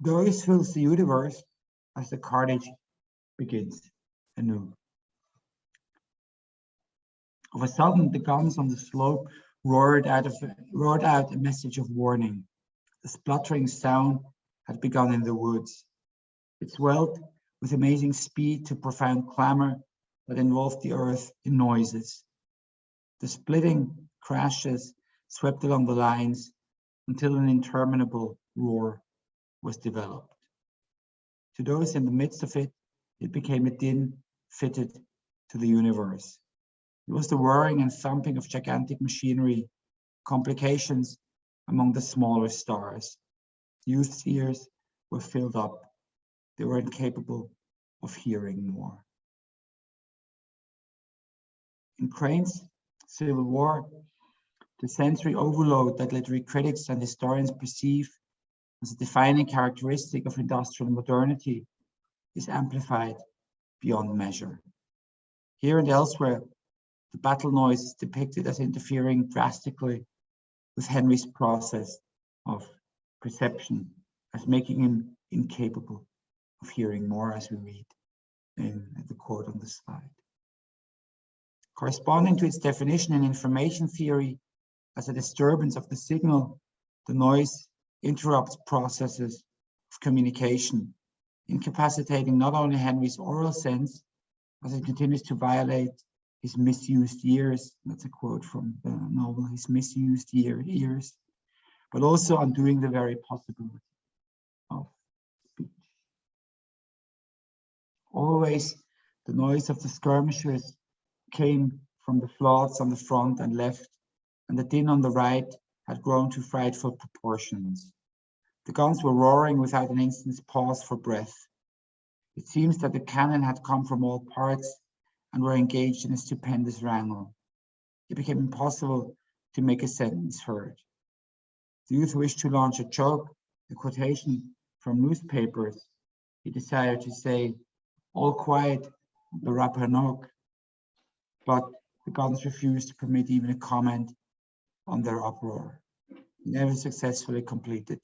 B: Noise fills the universe as the carnage begins anew. Of a sudden, the guns on the slope roared out a message of warning. The spluttering sound had begun in the woods. It swelled with amazing speed to profound clamor that involved the earth in noises. The splitting crashes swept along the lines until an interminable roar was developed. To those in the midst of it, it became a din fitted to the universe. It was the whirring and thumping of gigantic machinery, complications among the smaller stars. Youth's ears were filled up. They were incapable of hearing more. In Crane's Civil War, the sensory overload that literary critics and historians perceive as a defining characteristic of industrial modernity is amplified beyond measure. Here and elsewhere, the battle noise is depicted as interfering drastically with Henry's process of perception, as making him incapable of hearing more, as we read in the quote on the slide. Corresponding to its definition in information theory as a disturbance of the signal, the noise interrupts processes of communication, incapacitating not only Henry's oral sense, as it continues to violate his misused ears, that's a quote from the novel, his misused ears, but also undoing the very possibility of speech. Always the noise of the skirmishers came from the floods on the front and left, and the din on the right had grown to frightful proportions. The guns were roaring without an instant's pause for breath. It seems that the cannon had come from all parts and were engaged in a stupendous wrangle. It became impossible to make a sentence heard. The youth wished to launch a joke, a quotation from newspapers. He desired to say, "All quiet, the Rapanock," but the guns refused to permit even a comment on their uproar. He never successfully completed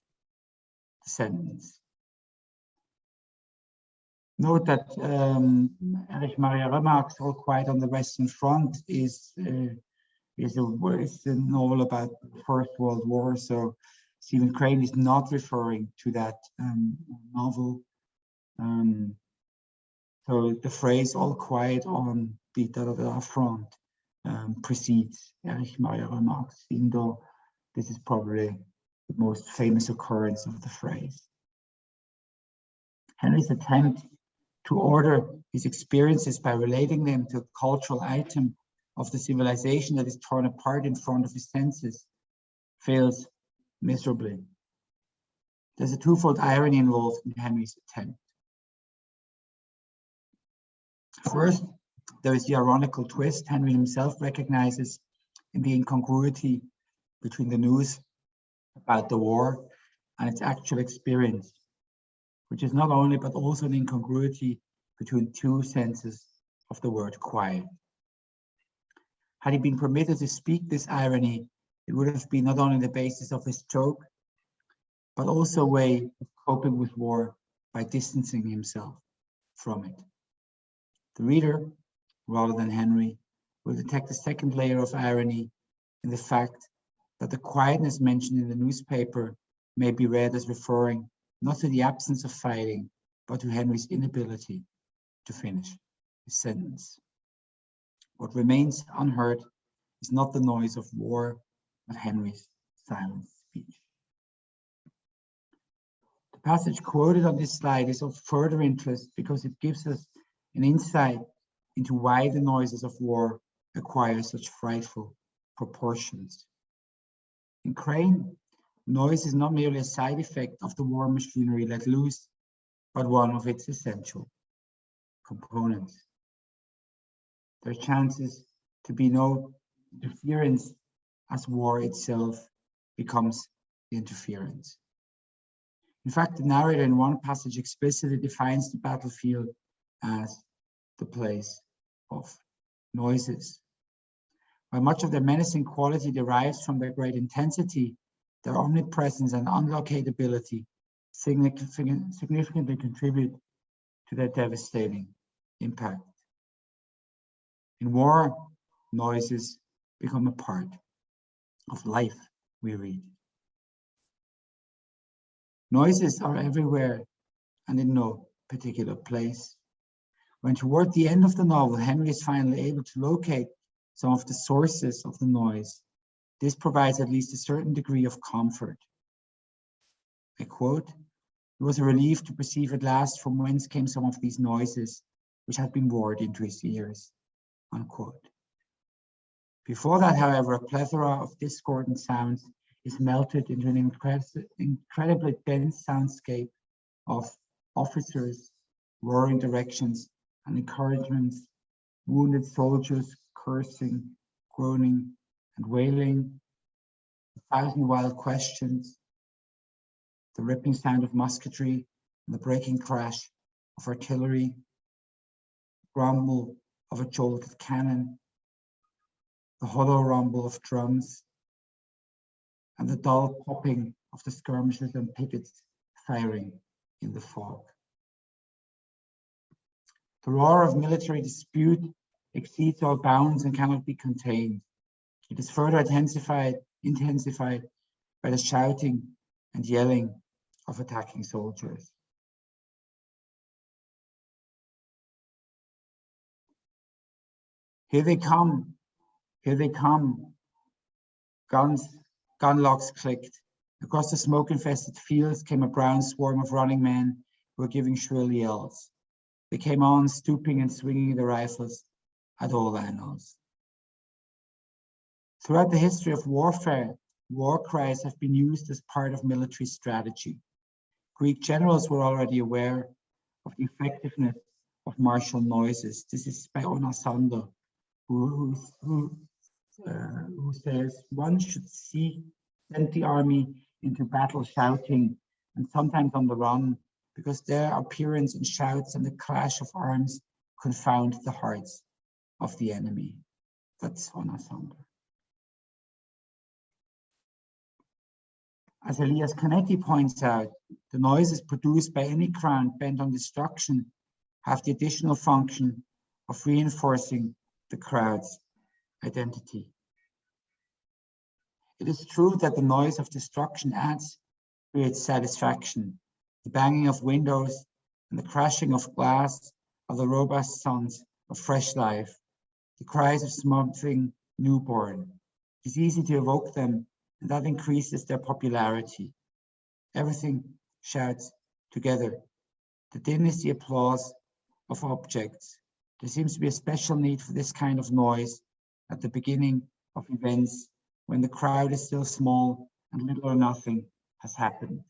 B: the sentence. Note that Erich Maria Remarque's "All Quiet on the Western Front" is a novel about the First World War. So Stephen Crane is not referring to that novel. So the phrase "all quiet on the front" precedes Erich Maria Remarque's, even though this is probably the most famous occurrence of the phrase. Henry's attempt to order his experiences by relating them to a cultural item of the civilization that is torn apart in front of his senses, fails miserably. There's a twofold irony involved in Henry's attempt. First, there is the ironical twist Henry himself recognizes in the incongruity between the news about the war and its actual experience, which is not only but also an incongruity between two senses of the word quiet. Had he been permitted to speak this irony, it would have been not only the basis of his joke, but also a way of coping with war by distancing himself from it. The reader, rather than Henry, will detect a second layer of irony in the fact that the quietness mentioned in the newspaper may be read as referring not to the absence of fighting, but to Henry's inability to finish his sentence. What remains unheard is not the noise of war, but Henry's silent speech. The passage quoted on this slide is of further interest because it gives us an insight into why the noises of war acquire such frightful proportions. In Crane, noise is not merely a side effect of the war machinery let loose, but one of its essential components. There are chances to be no interference as war itself becomes the interference. In fact, the narrator in one passage explicitly defines the battlefield as the place of noises. While much of their menacing quality derives from their great intensity, their omnipresence and unlocatability significantly contribute to their devastating impact. In war, noises become a part of life, we read. Noises are everywhere and in no particular place. When toward the end of the novel, Henry is finally able to locate some of the sources of the noise, this provides at least a certain degree of comfort. I quote, "It was a relief to perceive at last from whence came some of these noises which had been bored into his ears," unquote. Before that, however, a plethora of discordant sounds is melted into an incredibly dense soundscape of officers, roaring directions and encouragements, wounded soldiers cursing, groaning, and wailing, 1,000 wild questions, the ripping sound of musketry and the breaking crash of artillery, rumble of a jolted cannon, the hollow rumble of drums, and the dull popping of the skirmishers and pickets firing in the fog. The roar of military dispute exceeds all bounds and cannot be contained. It is further intensified by the shouting and yelling of attacking soldiers. Here they come, here they come. Gun locks clicked. Across the smoke-infested fields came a brown swarm of running men who were giving shrill yells. They came on, stooping and swinging their rifles at all angles. Throughout the history of warfare, war cries have been used as part of military strategy. Greek generals were already aware of the effectiveness of martial noises. This is by Onasander, who says one should send the army into battle shouting and sometimes on the run, because their appearance and shouts and the clash of arms confound the hearts of the enemy. That's Onasander. As Elias Canetti points out, the noises produced by any crowd bent on destruction have the additional function of reinforcing the crowd's identity. It is true that the noise of destruction adds to its satisfaction. The banging of windows and the crashing of glass are the robust sons of fresh life, the cries of something newborn. It is easy to evoke them, and that increases their popularity. Everything shouts together. The din is the applause of objects. There seems to be a special need for this kind of noise at the beginning of events when the crowd is still small and little or nothing has happened.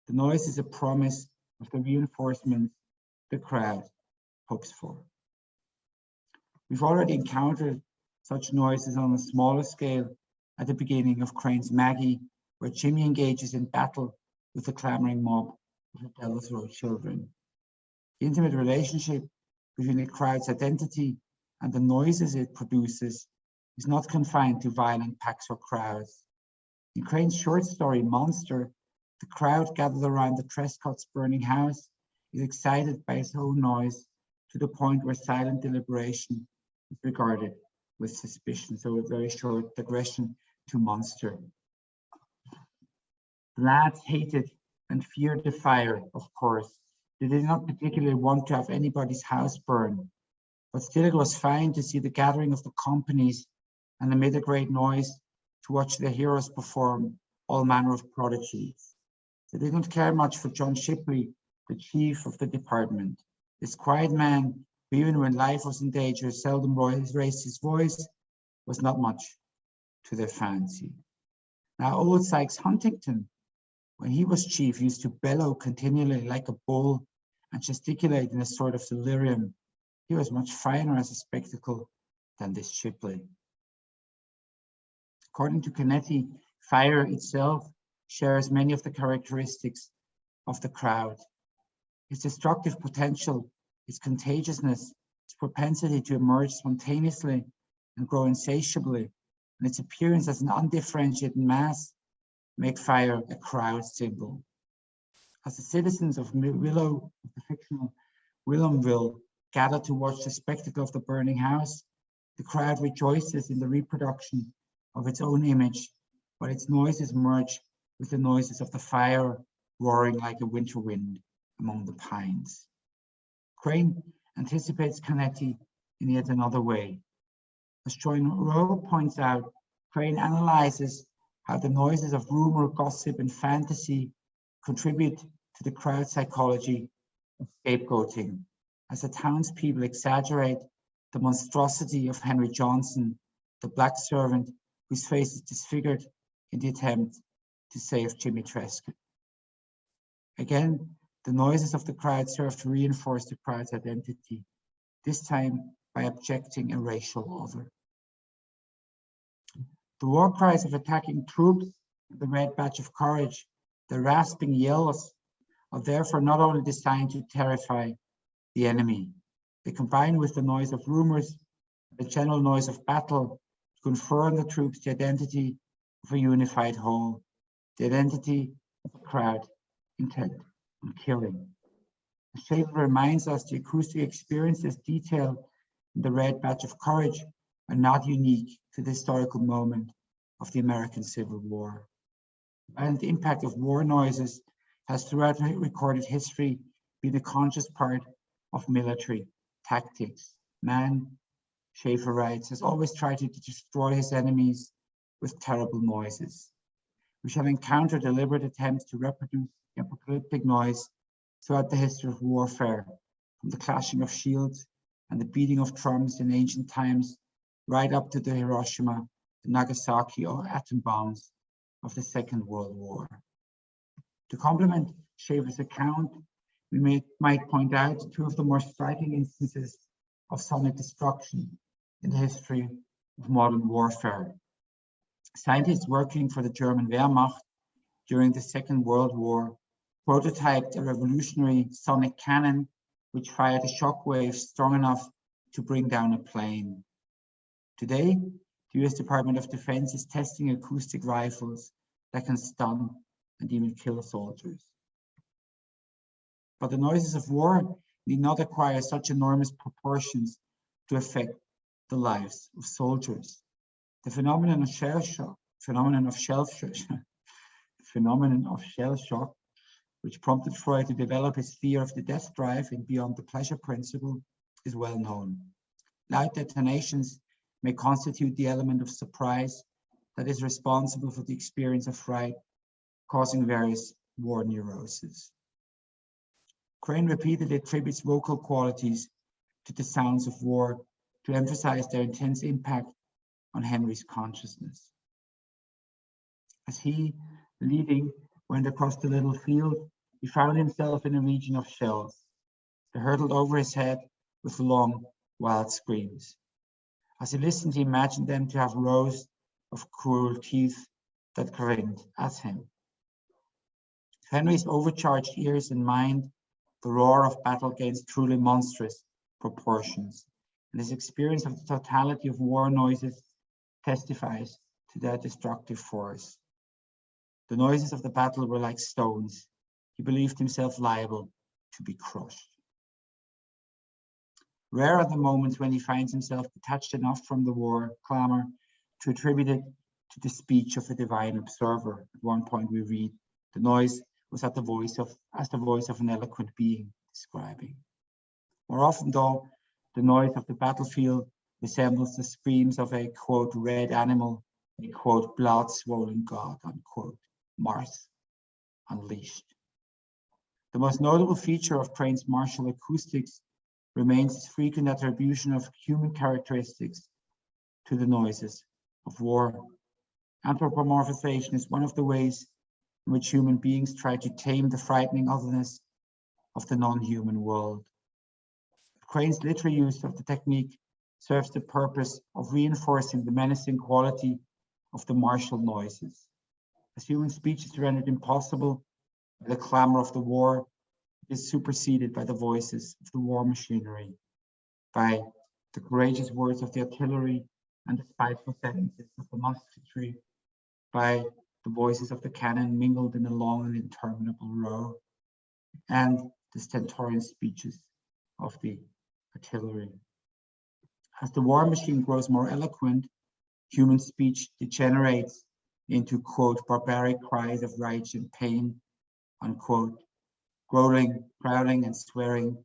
B: The noise is a promise of the reinforcement the crowd hopes for. We've already encountered such noises on a smaller scale at the beginning of Crane's Maggie, where Jimmy engages in battle with the clamoring mob of the Devil's Row children. The intimate relationship between the crowd's identity and the noises it produces is not confined to violent packs or crowds. In Crane's short story, Monster, the crowd gathered around the Trescott's burning house is excited by its own noise to the point where silent deliberation is regarded with suspicion. So a very short digression to Monster. The lads hated and feared the fire, of course. They did not particularly want to have anybody's house burn, but still it was fine to see the gathering of the companies and amid a great noise to watch the heroes perform all manner of prodigies. They didn't care much for John Shipley, the chief of the department. This quiet man, who even when life was in danger, seldom raised his voice, was not much to their fancy. Now old Sykes Huntington, when he was chief, used to bellow continually like a bull and gesticulate in a sort of delirium. He was much finer as a spectacle than this Shipley. According to Canetti, fire itself shares many of the characteristics of the crowd. Its destructive potential, its contagiousness, its propensity to emerge spontaneously and grow insatiably, and its appearance as an undifferentiated mass make fire a crowd symbol. As the citizens of the fictional Wilhelmville gather to watch the spectacle of the burning house, the crowd rejoices in the reproduction of its own image, while its noises merge with the noises of the fire roaring like a winter wind among the pines. Crane anticipates Canetti in yet another way. As Joan Rowe points out, Crane analyzes how the noises of rumor, gossip, and fantasy contribute to the crowd psychology of scapegoating, as the townspeople exaggerate the monstrosity of Henry Johnson, the black servant whose face is disfigured in the attempt to save Jimmy Trescott. Again, the noises of the crowd serve to reinforce the crowd's identity, this time by objecting a racial other. The war cries of attacking troops, the red badge of courage, the rasping yells are therefore not only designed to terrify the enemy, they combine with the noise of rumors, the general noise of battle, to confer on the troops the identity of a unified whole, the identity of a crowd intent on killing. As Schafer reminds us, the acoustic experiences detailed in the red badge of courage are not unique to the historical moment of the American Civil War. And the impact of war noises has throughout recorded history been a conscious part of military tactics. Man, Schafer writes, has always tried to destroy his enemies with terrible noises. We shall encounter deliberate attempts to reproduce the apocalyptic noise throughout the history of warfare, from the clashing of shields and the beating of drums in ancient times, right up to the Hiroshima, the Nagasaki or atom bombs of the Second World War. To complement Schafer's account, we might point out two of the more striking instances of sonic destruction in the history of modern warfare. Scientists working for the German Wehrmacht during the Second World War prototyped a revolutionary sonic cannon which fired a shock wave strong enough to bring down a plane. Today, the US Department of Defense is testing acoustic rifles that can stun and even kill soldiers. But the noises of war need not acquire such enormous proportions to affect the lives of soldiers. The phenomenon of shell shock, which prompted Freud to develop his fear of the death drive in Beyond the Pleasure Principle, is well known. Loud detonations may constitute the element of surprise that is responsible for the experience of fright, causing various war neuroses. Crane repeatedly attributes vocal qualities to the sounds of war to emphasize their intense impact on Henry's consciousness. As he, leading, went across the little field, he found himself in a region of shells. They hurtled over his head with long, wild screams. As he listened, he imagined them to have rows of cruel teeth that grinned at him. Henry's overcharged ears and mind, the roar of battle gains truly monstrous proportions, and his experience of the totality of war noises testifies to their destructive force. The noises of the battle were like stones. He believed himself liable to be crushed. Rare are the moments when he finds himself detached enough from the war clamor to attribute it to the speech of a divine observer. At one point we read, the noise was as the voice of an eloquent being describing. More often though, the noise of the battlefield resembles the screams of a, quote, red animal, a, quote, blood-swollen god, unquote, Mars unleashed. The most notable feature of Crane's martial acoustics remains his frequent attribution of human characteristics to the noises of war. Anthropomorphization is one of the ways in which human beings try to tame the frightening otherness of the non-human world. Crane's literary use of the technique serves the purpose of reinforcing the menacing quality of the martial noises. As human speech is rendered impossible by the clamor of the war, it is superseded by the voices of the war machinery, by the courageous words of the artillery and the spiteful sentences of the musketry, by the voices of the cannon mingled in a long and interminable row, and the stentorian speeches of the artillery. As the war machine grows more eloquent, human speech degenerates into, quote, barbaric cries of rage and pain, unquote, growling, growling and swearing,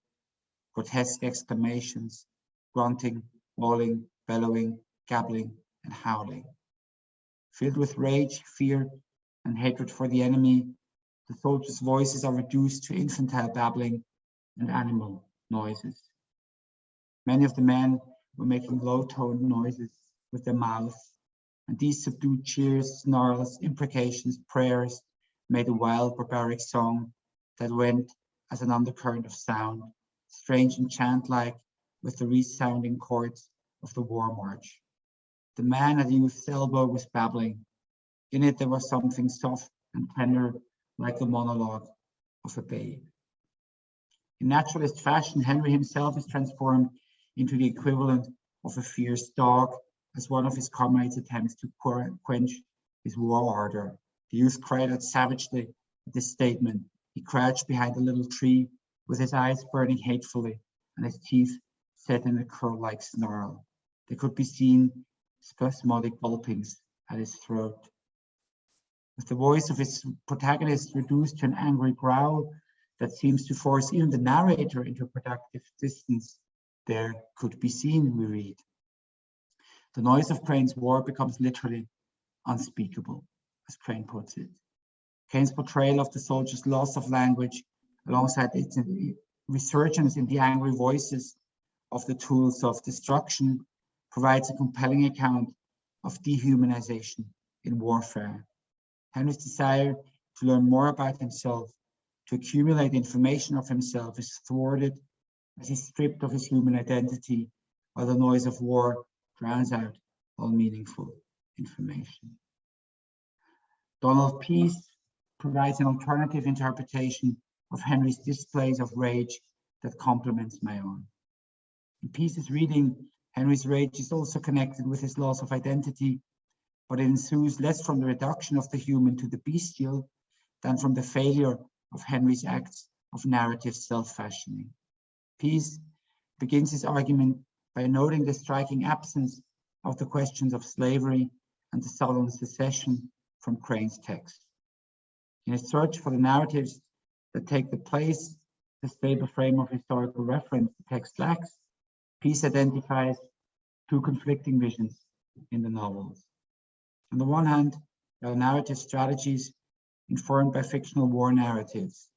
B: grotesque exclamations, grunting, bawling, bellowing, gabbling, and howling. Filled with rage, fear, and hatred for the enemy, the soldiers' voices are reduced to infantile babbling and animal noises. Many of the men were making low-toned noises with their mouths, and these subdued cheers, snarls, imprecations, prayers made a wild, barbaric song that went as an undercurrent of sound, strange and chant-like with the resounding chords of the war march. The man at the youth's elbow was babbling. In it there was something soft and tender, like the monologue of a babe. In naturalist fashion, Henry himself is transformed into the equivalent of a fierce dog as one of his comrades attempts to quench his war ardor. The youth cried out savagely at this statement. He crouched behind a little tree with his eyes burning hatefully and his teeth set in a curl-like snarl. There could be seen spasmodic gulpings at his throat. With the voice of his protagonist reduced to an angry growl that seems to force even the narrator into a productive distance, there could be seen, we read. The noise of Crane's war becomes literally unspeakable, as Crane puts it. Crane's portrayal of the soldier's loss of language, alongside its resurgence in the angry voices of the tools of destruction, provides a compelling account of dehumanization in warfare. Henry's desire to learn more about himself, to accumulate information of himself, is thwarted as he's stripped of his human identity, while the noise of war drowns out all meaningful information. Donald Pease provides an alternative interpretation of Henry's displays of rage that complements my own. In Pease's reading, Henry's rage is also connected with his loss of identity, but it ensues less from the reduction of the human to the bestial than from the failure of Henry's acts of narrative self-fashioning. Pease begins his argument by noting the striking absence of the questions of slavery and the Southern secession from Crane's text. In his search for the narratives that take the place, the stable frame of historical reference the text lacks, Pease identifies two conflicting visions in the novels. On the one hand, there are narrative strategies informed by fictional war narratives,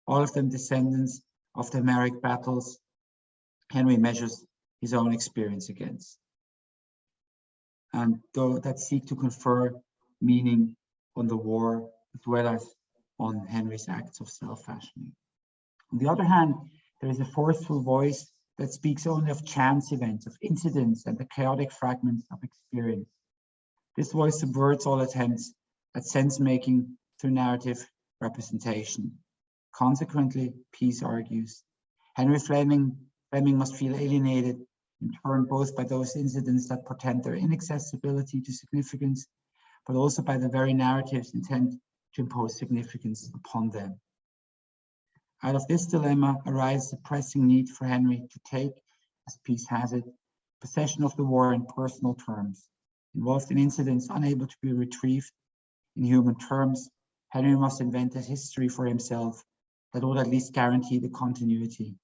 B: all of them descendants of the Homeric battles Henry measures his own experience against, and though that seek to confer meaning on the war as well as on Henry's acts of self-fashioning. On the other hand, there is a forceful voice that speaks only of chance events, of incidents, and the chaotic fragments of experience. This voice subverts all attempts at sense-making through narrative representation. Consequently, Pease argues, Henry Fleming must feel alienated in turn both by those incidents that portend their inaccessibility to significance, but also by the very narratives intent to impose significance upon them. Out of this dilemma arises a pressing need for Henry to take, as Pease has it, possession of the war in personal terms. Involved in incidents unable to be retrieved in human terms, Henry must invent a history for himself that would at least guarantee the continuity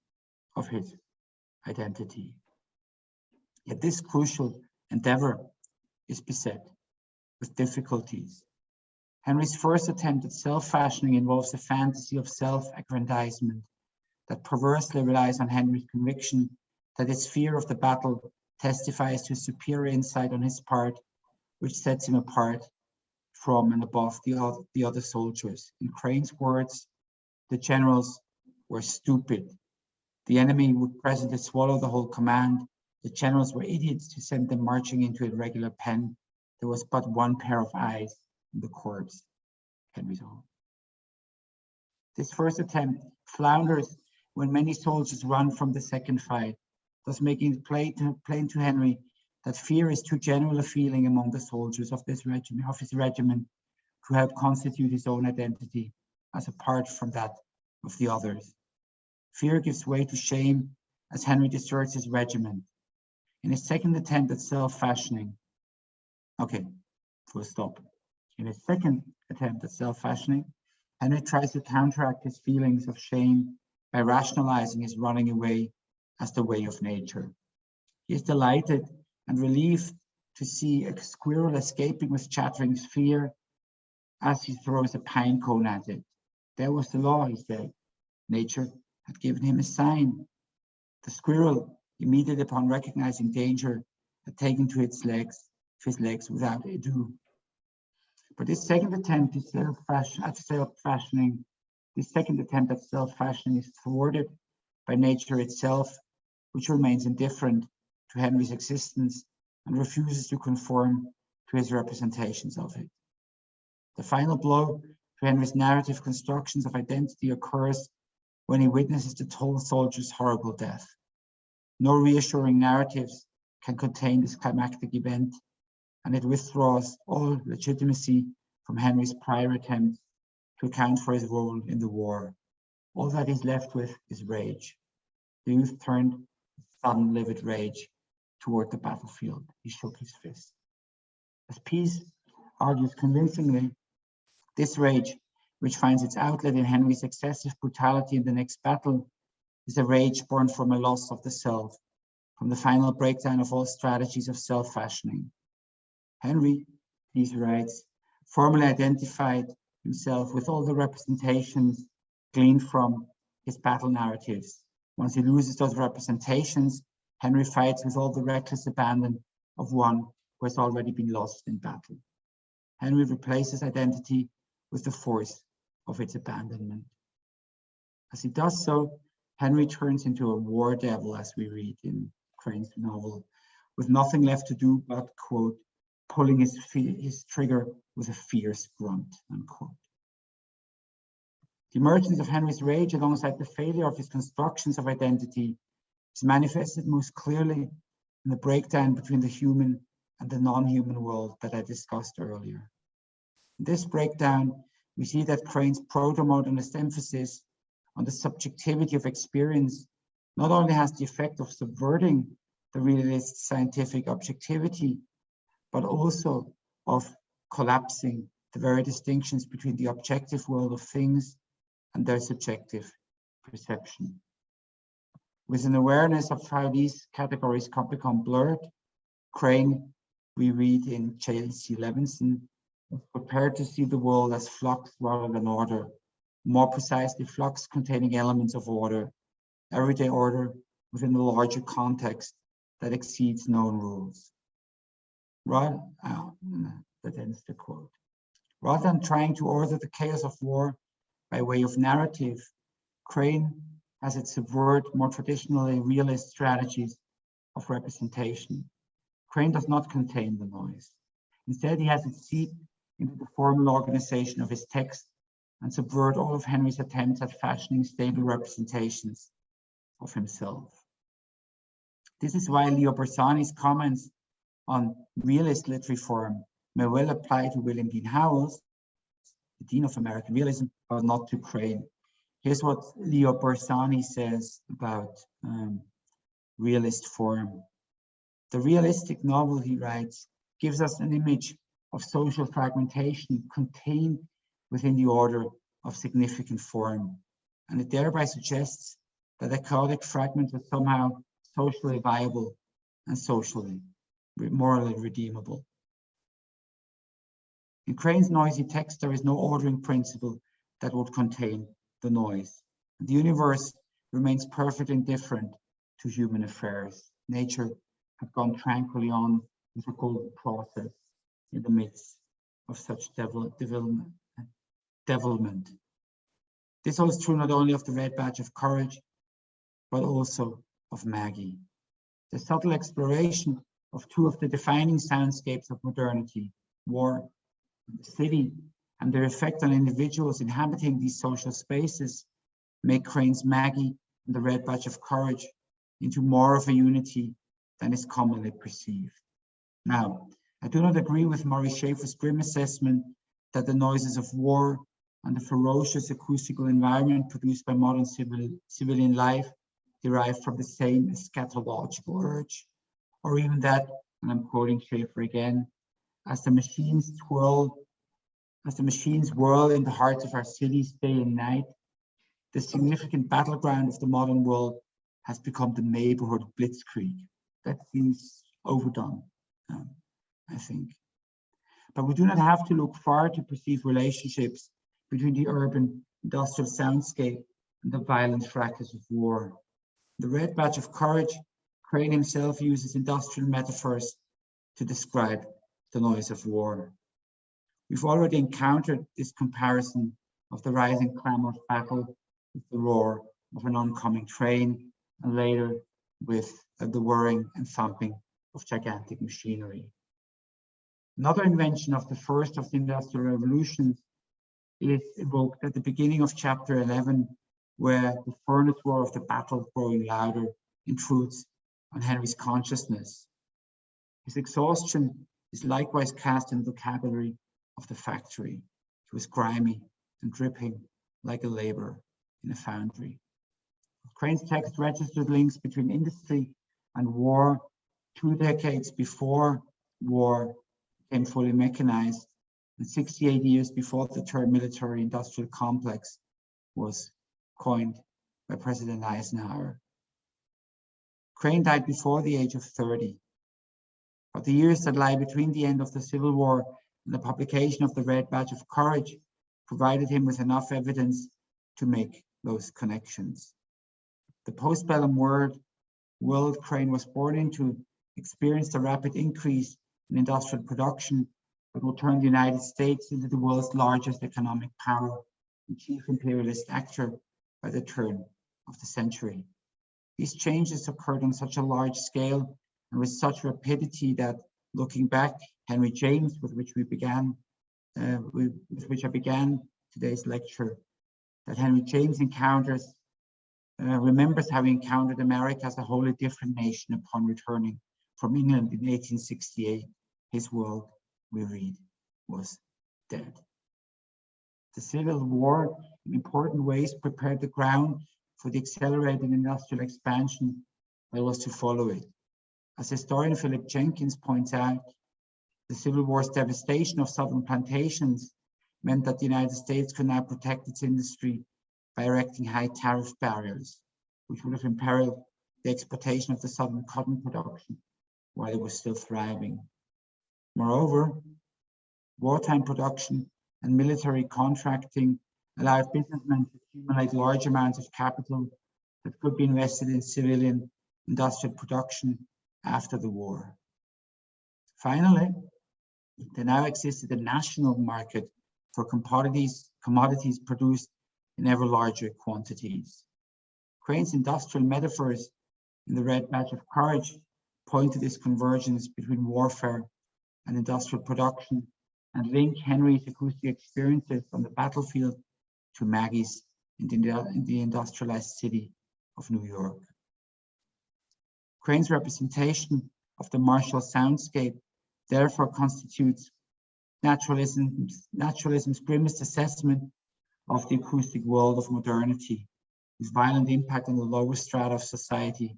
B: of his identity. Yet this crucial endeavor is beset with difficulties. Henry's first attempt at self-fashioning involves a fantasy of self-aggrandizement that perversely relies on Henry's conviction that his fear of the battle testifies to a superior insight on his part, which sets him apart from and above the other soldiers. In Crane's words, the generals were stupid. The enemy would presently swallow the whole command. The generals were idiots to send them marching into a regular pen. There was but one pair of eyes in the corpse, Henry's own. This first attempt flounders when many soldiers run from the second fight, thus making it plain to Henry that fear is too general a feeling among the soldiers of his regiment to help constitute his own identity as apart from that of the others. Fear gives way to shame as Henry deserts his regiment. In his second attempt at self-fashioning, full stop. In his second attempt at self-fashioning, Henry tries to counteract his feelings of shame by rationalizing his running away as the way of nature. He is delighted and relieved to see a squirrel escaping with chattering fear as he throws a pine cone at it. There was the law, he said. Nature had given him a sign. The squirrel, immediately upon recognizing danger, had taken to his legs without ado. But this second attempt at self-fashioning is thwarted by nature itself, which remains indifferent to Henry's existence and refuses to conform to his representations of it. The final blow to Henry's narrative constructions of identity occurs when he witnesses the tall soldier's horrible death. No reassuring narratives can contain this climactic event, and it withdraws all legitimacy from Henry's prior attempts to account for his role in the war. All that he's left with is rage. The youth turned sudden livid rage toward the battlefield. He shook his fist. As Pease argues convincingly, this rage, which finds its outlet in Henry's excessive brutality in the next battle, is a rage born from a loss of the self, from the final breakdown of all strategies of self-fashioning. Henry, Pease writes, formally identified himself with all the representations gleaned from his battle narratives. Once he loses those representations, Henry fights with all the reckless abandon of one who has already been lost in battle. Henry replaces identity with the force of its abandonment. As he does so, Henry turns into a war devil, as we read in Crane's novel, with nothing left to do but, quote, pulling his trigger with a fierce grunt, unquote. The emergence of Henry's rage alongside the failure of his constructions of identity is manifested most clearly in the breakdown between the human and the non-human world that I discussed earlier. In this breakdown, we see that Crane's proto-modernist emphasis on the subjectivity of experience not only has the effect of subverting the realist scientific objectivity, but also of collapsing the very distinctions between the objective world of things and their subjective perception. With an awareness of how these categories can become blurred, Crane, we read in J.C. Levinson, was prepared to see the world as flux rather than order, more precisely flux containing elements of order, everyday order within a larger context that exceeds known rules. That ends the quote. Rather than trying to order the chaos of war by way of narrative, Crane has it subvert more traditionally realist strategies of representation. Crane does not contain the noise. Instead, he has it seep into the formal organization of his text and subvert all of Henry's attempts at fashioning stable representations of himself. This is why Leo Bersani's comments on realist literary form may well apply to William Dean Howells, the Dean of American Realism, but not to Crane. Here's what Leo Bersani says about realist form. The realistic novel, he writes, gives us an image of social fragmentation contained within the order of significant form, and it thereby suggests that a chaotic fragment is somehow socially viable and socially, morally redeemable. In Crane's noisy text, there is no ordering principle that would contain the noise. The universe remains perfectly indifferent to human affairs. Nature had gone tranquilly on with a golden process in the midst of such devilment. This holds true not only of the Red Badge of Courage, but also of Maggie. The subtle exploration of two of the defining soundscapes of modernity, war and the city, and their effect on individuals inhabiting these social spaces, make Crane's Maggie and the Red Badge of Courage into more of a unity than is commonly perceived. Now, I do not agree with Maurice Schafer's grim assessment that the noises of war and the ferocious acoustical environment produced by modern civilian life derive from the same eschatological urge, or even that, and I'm quoting Schafer again, as the machines whirl in the hearts of our cities day and night, the significant battleground of the modern world has become the neighborhood blitzkrieg. That seems overdone, I think. But we do not have to look far to perceive relationships between the urban industrial soundscape and the violent fracas of war. The Red Badge of Courage, Crane himself uses industrial metaphors to describe the noise of war. We've already encountered this comparison of the rising clamor of battle with the roar of an oncoming train, and later with the whirring and thumping of gigantic machinery. Another invention of the first of the industrial revolutions is evoked at the beginning of chapter 11, where the furnace roar of the battle growing louder intrudes on Henry's consciousness. His exhaustion is likewise cast in the vocabulary of the factory. He was grimy and dripping like a laborer in a foundry. Crane's text registered links between industry and war 2 decades before war became fully mechanized, and 68 years before the term military-industrial complex was coined by President Eisenhower. Crane died before the age of 30, but the years that lie between the end of the Civil War and the publication of the Red Badge of Courage provided him with enough evidence to make those connections. The postbellum world Crane was born into experienced a rapid increase in industrial production that will turn the United States into the world's largest economic power and chief imperialist actor by the turn of the century. These changes occurred on such a large scale and with such rapidity that, looking back, Henry James, with which I began today's lecture, that Henry James remembers how he encountered America as a wholly different nation upon returning from England in 1868. His world, we read, was dead. The Civil War, in important ways, prepared the ground for the accelerated industrial expansion that was to follow it. As historian Philipp Jenkins points out, the Civil War's devastation of southern plantations meant that the United States could now protect its industry by erecting high tariff barriers, which would have imperiled the exportation of the southern cotton production while it was still thriving. Moreover, wartime production and military contracting allowed businessmen to accumulate large amounts of capital that could be invested in civilian industrial production after the war. Finally, there now existed a national market for commodities produced in ever larger quantities. Crane's industrial metaphors in The Red Badge of Courage point to this convergence between warfare and industrial production and link Henry's acoustic experiences on the battlefield to Maggie's in the industrialized city of New York. Crane's representation of the martial soundscape therefore constitutes naturalism's grimmest assessment of the acoustic world of modernity, whose violent impact on the lower strata of society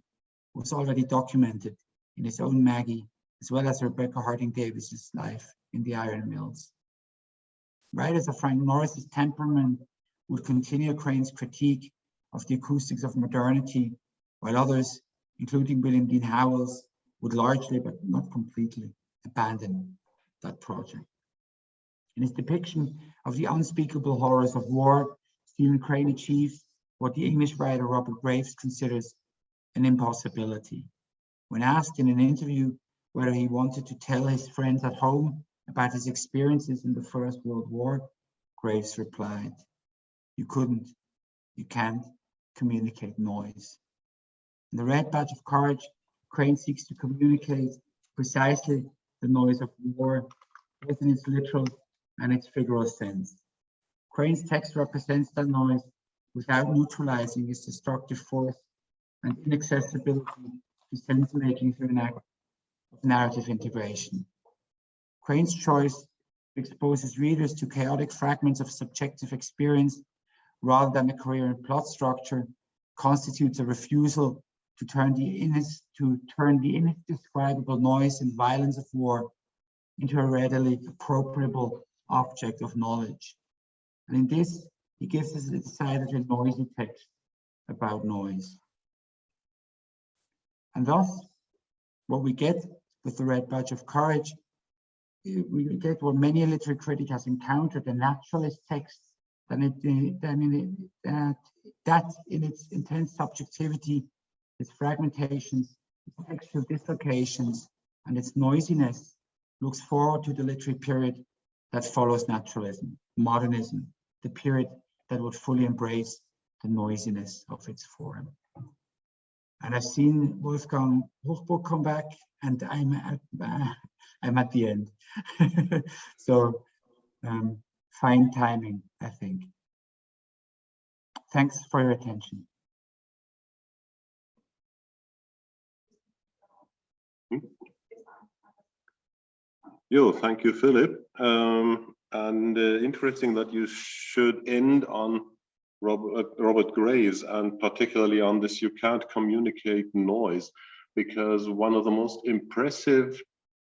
B: was already documented in his own Maggie, as well as Rebecca Harding Davis's life in the iron mills. Writers of Frank Norris's temperament would continue Crane's critique of the acoustics of modernity, while others, including William Dean Howells, would largely, but not completely, abandon that project. In his depiction of the unspeakable horrors of war, Stephen Crane achieves what the English writer Robert Graves considers an impossibility. When asked in an interview whether he wanted to tell his friends at home about his experiences in the First World War, Graves replied, "You can't communicate noise." In The Red Badge of Courage, Crane seeks to communicate precisely the noise of war, both in its literal and its figural sense. Crane's text represents that noise without neutralizing its destructive force and inaccessibility to sense-making through an act of narrative integration. Crane's choice exposes readers to chaotic fragments of subjective experience rather than a coherent plot structure constitutes a refusal to turn the indescribable noise and violence of war into a readily appropriable object of knowledge. And in this, he gives us a decidedly noisy text about noise. And thus, what we get with The Red Badge of Courage, we get what many a literary critic has encountered, a naturalist text that in its intense subjectivity, its fragmentations, its textual dislocations, and its noisiness looks forward to the literary period that follows naturalism, modernism, the period that would fully embrace the noisiness of its form. And I've seen Wolfgang Hochburg come back, and I'm at the end. So fine timing, I think. Thanks for your attention.
A: Thank you, Philipp. And interesting that you should end on Robert Graves, and particularly on this, you can't communicate noise, because one of the most impressive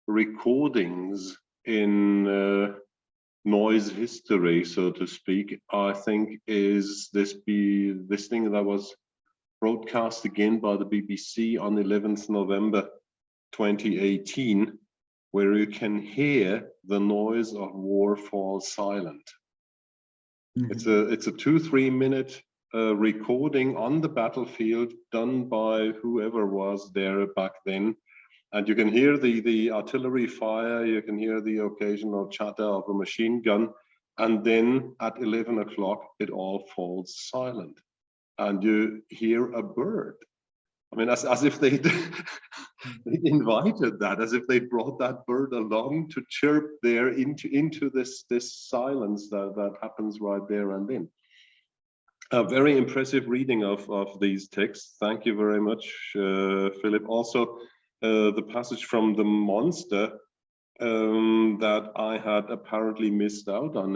A: recordings in noise history, so to speak, I think is this thing that was broadcast again by the BBC on 11th November 2018, where you can hear the noise of war fall silent. Mm-hmm. It's a 2-3 minute recording on the battlefield done by whoever was there back then. And you can hear the artillery fire, you can hear the occasional chatter of a machine gun, and then at 11 o'clock, it all falls silent. And you hear a bird. I mean, as if they invited that, as if they brought that bird along to chirp there into this silence that happens right there and then. A very impressive reading of these texts. Thank you very much, Philipp. Also, the passage from The Monster that I had apparently missed out on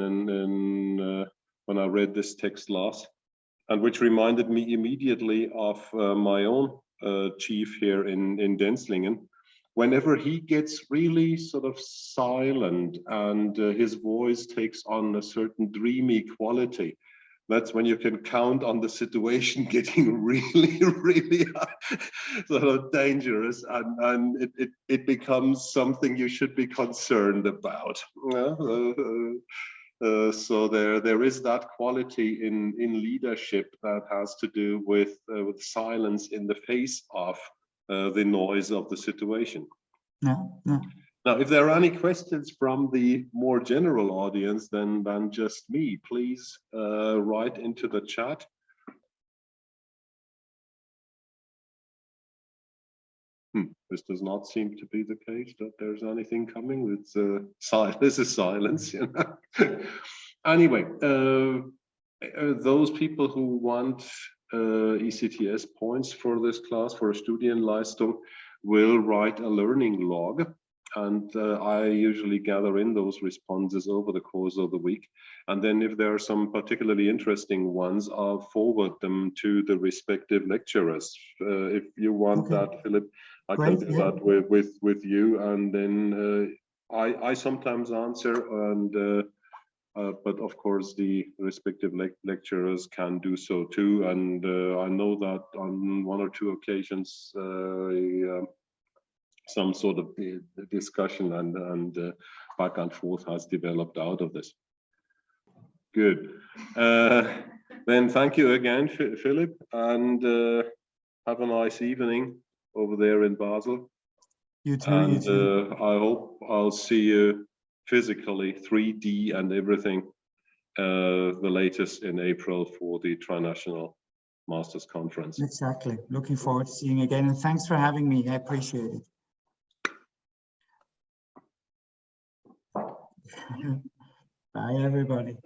A: when I read this text last, and which reminded me immediately of my own chief here in Denzlingen. Whenever he gets really sort of silent and his voice takes on a certain dreamy quality, that's when you can count on the situation getting really, really sort of dangerous, and it becomes something you should be concerned about. So there is that quality in leadership that has to do with silence in the face of the noise of the situation.
B: No, no.
A: Now, if there are any questions from the more general audience than just me, please write into the chat. This does not seem to be the case, that there's anything coming. It's this is silence. You know? Anyway, those people who want ECTS points for this class, for a Studienleistung, will write a learning log. And I usually gather in those responses over the course of the week. And then if there are some particularly interesting ones, I'll forward them to the respective lecturers. If you want that, Philipp, I can do that with you. And then I sometimes answer, and but of course the respective lecturers can do so too. And I know that on one or two occasions, some sort of discussion and back and forth has developed out of this. Good. Then thank you again, Philipp, and have a nice evening over there in Basel.
B: You too.
A: And
B: you too.
A: I hope I'll see you physically, 3D and everything, the latest in April for the Trinational Masters Conference.
B: Exactly. Looking forward to seeing you again. And thanks for having me. I appreciate it. Bye, everybody.